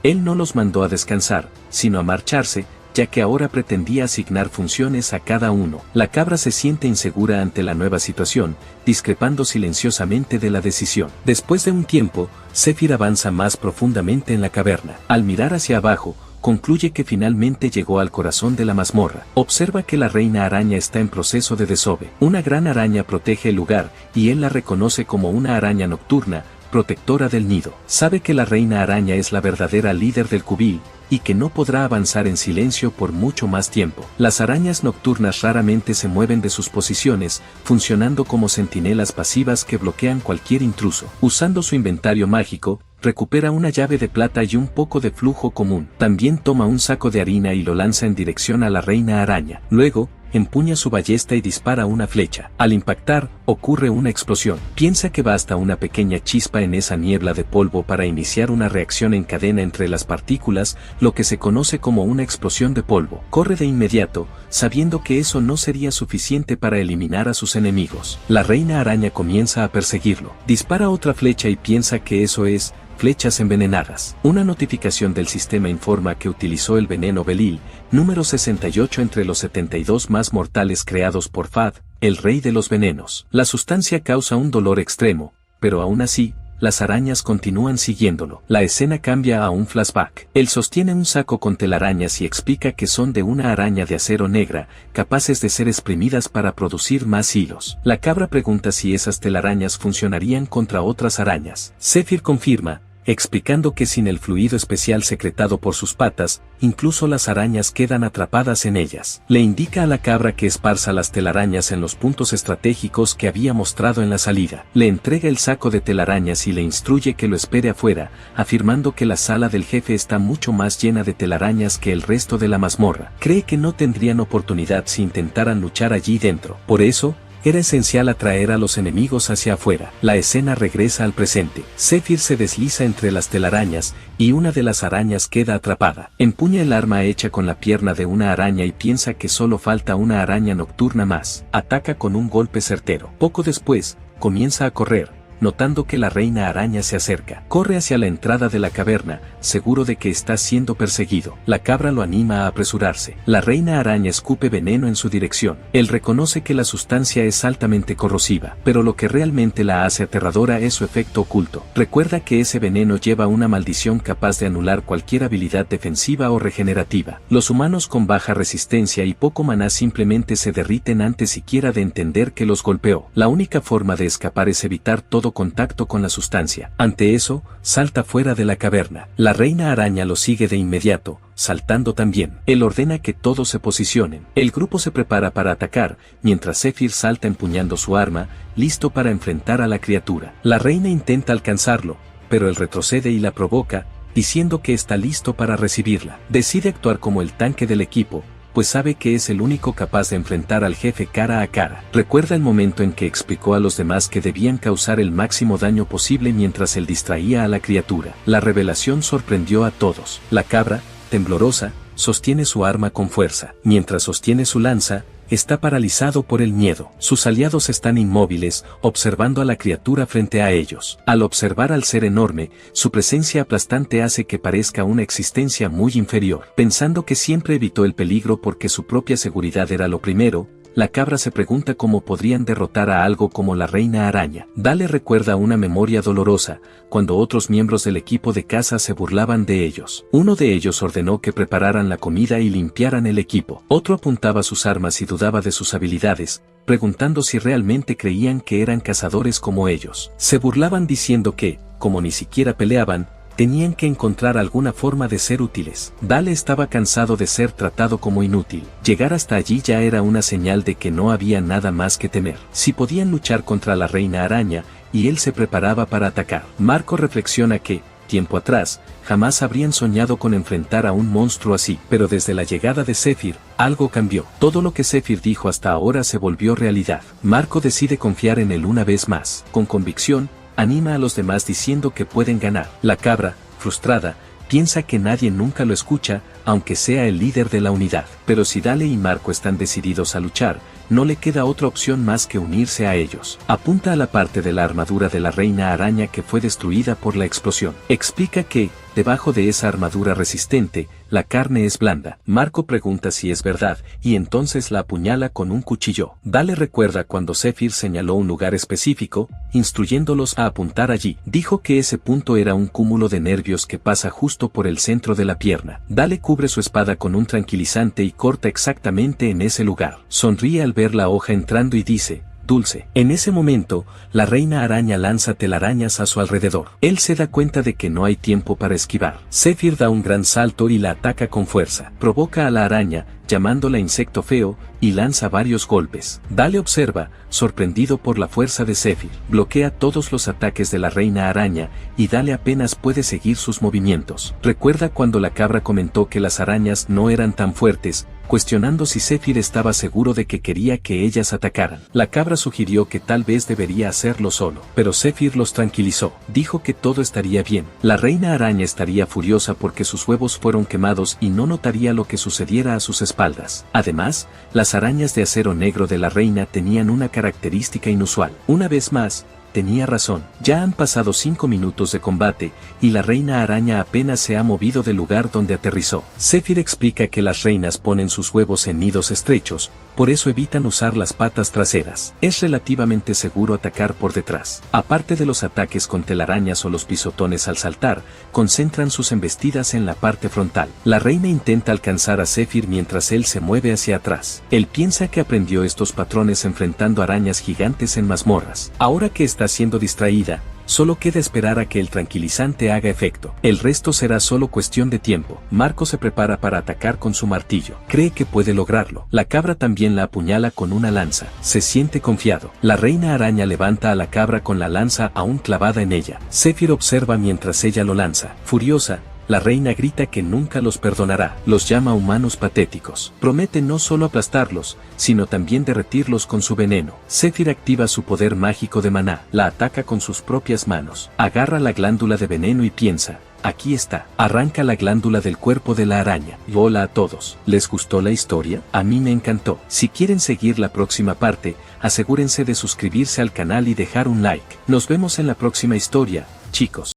Él no los mandó a descansar, sino a marcharse, ya que ahora pretendía asignar funciones a cada uno. La cabra se siente insegura ante la nueva situación, discrepando silenciosamente de la decisión. Después de un tiempo, Zephyr avanza más profundamente en la caverna. Al mirar hacia abajo, concluye que finalmente llegó al corazón de la mazmorra. Observa que la reina araña está en proceso de desove. Una gran araña protege el lugar, y él la reconoce como una araña nocturna, protectora del nido. Sabe que la reina araña es la verdadera líder del cubil, y que no podrá avanzar en silencio por mucho más tiempo. Las arañas nocturnas raramente se mueven de sus posiciones, funcionando como centinelas pasivas que bloquean cualquier intruso. Usando su inventario mágico, recupera una llave de plata y un poco de flujo común. También toma un saco de harina y lo lanza en dirección a la reina araña. Luego, empuña su ballesta y dispara una flecha. Al impactar, ocurre una explosión. Piensa que basta una pequeña chispa en esa niebla de polvo para iniciar una reacción en cadena entre las partículas, lo que se conoce como una explosión de polvo. Corre de inmediato, sabiendo que eso no sería suficiente para eliminar a sus enemigos. La reina araña comienza a perseguirlo. Dispara otra flecha y piensa que eso es flechas envenenadas. Una notificación del sistema informa que utilizó el veneno Belil, número 68 entre los 72 más mortales creados por Fad, el rey de los venenos. La sustancia causa un dolor extremo, pero aún así, las arañas continúan siguiéndolo. La escena cambia a un flashback. Él sostiene un saco con telarañas y explica que son de una araña de acero negra, capaces de ser exprimidas para producir más hilos. La cabra pregunta si esas telarañas funcionarían contra otras arañas. Zephyr confirma, explicando que sin el fluido especial secretado por sus patas, incluso las arañas quedan atrapadas en ellas. Le indica a la cabra que esparza las telarañas en los puntos estratégicos que había mostrado en la salida. Le entrega el saco de telarañas y le instruye que lo espere afuera, afirmando que la sala del jefe está mucho más llena de telarañas que el resto de la mazmorra. Cree que no tendrían oportunidad si intentaran luchar allí dentro. Por eso, era esencial atraer a los enemigos hacia afuera. La escena regresa al presente. Zephyr se desliza entre las telarañas, y una de las arañas queda atrapada. Empuña el arma hecha con la pierna de una araña y piensa que solo falta una araña nocturna más. Ataca con un golpe certero. Poco después, comienza a correr, notando que la reina araña se acerca. Corre hacia la entrada de la caverna, seguro de que está siendo perseguido. La cabra lo anima a apresurarse. La reina araña escupe veneno en su dirección. Él reconoce que la sustancia es altamente corrosiva, pero lo que realmente la hace aterradora es su efecto oculto. Recuerda que ese veneno lleva una maldición capaz de anular cualquier habilidad defensiva o regenerativa. Los humanos con baja resistencia y poco maná simplemente se derriten antes siquiera de entender que los golpeó. La única forma de escapar es evitar todo contacto con la sustancia. Ante eso, salta fuera de la caverna. La reina araña lo sigue de inmediato, saltando también. Él ordena que todos se posicionen. El grupo se prepara para atacar, mientras Zephyr salta empuñando su arma, listo para enfrentar a la criatura. La reina intenta alcanzarlo, pero él retrocede y la provoca, diciendo que está listo para recibirla. Decide actuar como el tanque del equipo, pues sabe que es el único capaz de enfrentar al jefe cara a cara. Recuerda el momento en que explicó a los demás que debían causar el máximo daño posible mientras él distraía a la criatura. La revelación sorprendió a todos. La cabra, temblorosa, sostiene su arma con fuerza. Mientras sostiene su lanza, está paralizado por el miedo. Sus aliados están inmóviles, observando a la criatura frente a ellos. Al observar al ser enorme, su presencia aplastante hace que parezca una existencia muy inferior. Pensando que siempre evitó el peligro porque su propia seguridad era lo primero, la cabra se pregunta cómo podrían derrotar a algo como la reina araña. Dale recuerda una memoria dolorosa, cuando otros miembros del equipo de caza se burlaban de ellos. Uno de ellos ordenó que prepararan la comida y limpiaran el equipo. Otro apuntaba sus armas y dudaba de sus habilidades, preguntando si realmente creían que eran cazadores como ellos. Se burlaban diciendo que, como ni siquiera peleaban, tenían que encontrar alguna forma de ser útiles. Dale estaba cansado de ser tratado como inútil. Llegar hasta allí ya era una señal de que no había nada más que temer. Si podían luchar contra la reina araña, y él se preparaba para atacar. Marco reflexiona que, tiempo atrás, jamás habrían soñado con enfrentar a un monstruo así. Pero desde la llegada de Zephyr, algo cambió. Todo lo que Zephyr dijo hasta ahora se volvió realidad. Marco decide confiar en él una vez más. Con convicción, anima a los demás diciendo que pueden ganar. La cabra, frustrada, piensa que nadie nunca lo escucha, aunque sea el líder de la unidad. Pero si Dale y Marco están decididos a luchar, no le queda otra opción más que unirse a ellos. Apunta a la parte de la armadura de la reina araña que fue destruida por la explosión. Explica que, debajo de esa armadura resistente, la carne es blanda. Marco pregunta si es verdad, y entonces la apuñala con un cuchillo. Dale recuerda cuando Zephyr señaló un lugar específico, instruyéndolos a apuntar allí. Dijo que ese punto era un cúmulo de nervios que pasa justo por el centro de la pierna. Dale cubre su espada con un tranquilizante y corta exactamente en ese lugar. Sonríe al ver la hoja entrando y dice, Dulce. En ese momento, la reina araña lanza telarañas a su alrededor. Él se da cuenta de que no hay tiempo para esquivar. Zephyr da un gran salto y la ataca con fuerza. Provoca a la araña, llamándola insecto feo, y lanza varios golpes. Dale observa, sorprendido por la fuerza de Zephyr. Bloquea todos los ataques de la reina araña, y Dale apenas puede seguir sus movimientos. Recuerda cuando la cabra comentó que las arañas no eran tan fuertes, cuestionando si Zephyr estaba seguro de que quería que ellas atacaran. La cabra sugirió que tal vez debería hacerlo solo, pero Zephyr los tranquilizó. Dijo que todo estaría bien. La reina araña estaría furiosa porque sus huevos fueron quemados y no notaría lo que sucediera a sus espaldas. Además, las arañas de acero negro de la reina tenían una característica inusual. Una vez más, tenía razón. Ya han pasado 5 minutos de combate, y la reina araña apenas se ha movido del lugar donde aterrizó. Zephyr explica que las reinas ponen sus huevos en nidos estrechos, por eso evitan usar las patas traseras. Es relativamente seguro atacar por detrás. Aparte de los ataques con telarañas o los pisotones al saltar, concentran sus embestidas en la parte frontal. La reina intenta alcanzar a Zephyr mientras él se mueve hacia atrás. Él piensa que aprendió estos patrones enfrentando arañas gigantes en mazmorras. Ahora que está siendo distraída, solo queda esperar a que el tranquilizante haga efecto. El resto será solo cuestión de tiempo. Marco se prepara para atacar con su martillo. Cree que puede lograrlo. La cabra también la apuñala con una lanza. Se siente confiado. La reina araña levanta a la cabra con la lanza aún clavada en ella. Zephyr observa mientras ella lo lanza. Furiosa, la reina grita que nunca los perdonará. Los llama humanos patéticos. Promete no solo aplastarlos, sino también derretirlos con su veneno. Zephyr activa su poder mágico de maná. La ataca con sus propias manos. Agarra la glándula de veneno y piensa, aquí está. Arranca la glándula del cuerpo de la araña. Hola a todos. ¿Les gustó la historia? A mí me encantó. Si quieren seguir la próxima parte, asegúrense de suscribirse al canal y dejar un like. Nos vemos en la próxima historia, chicos.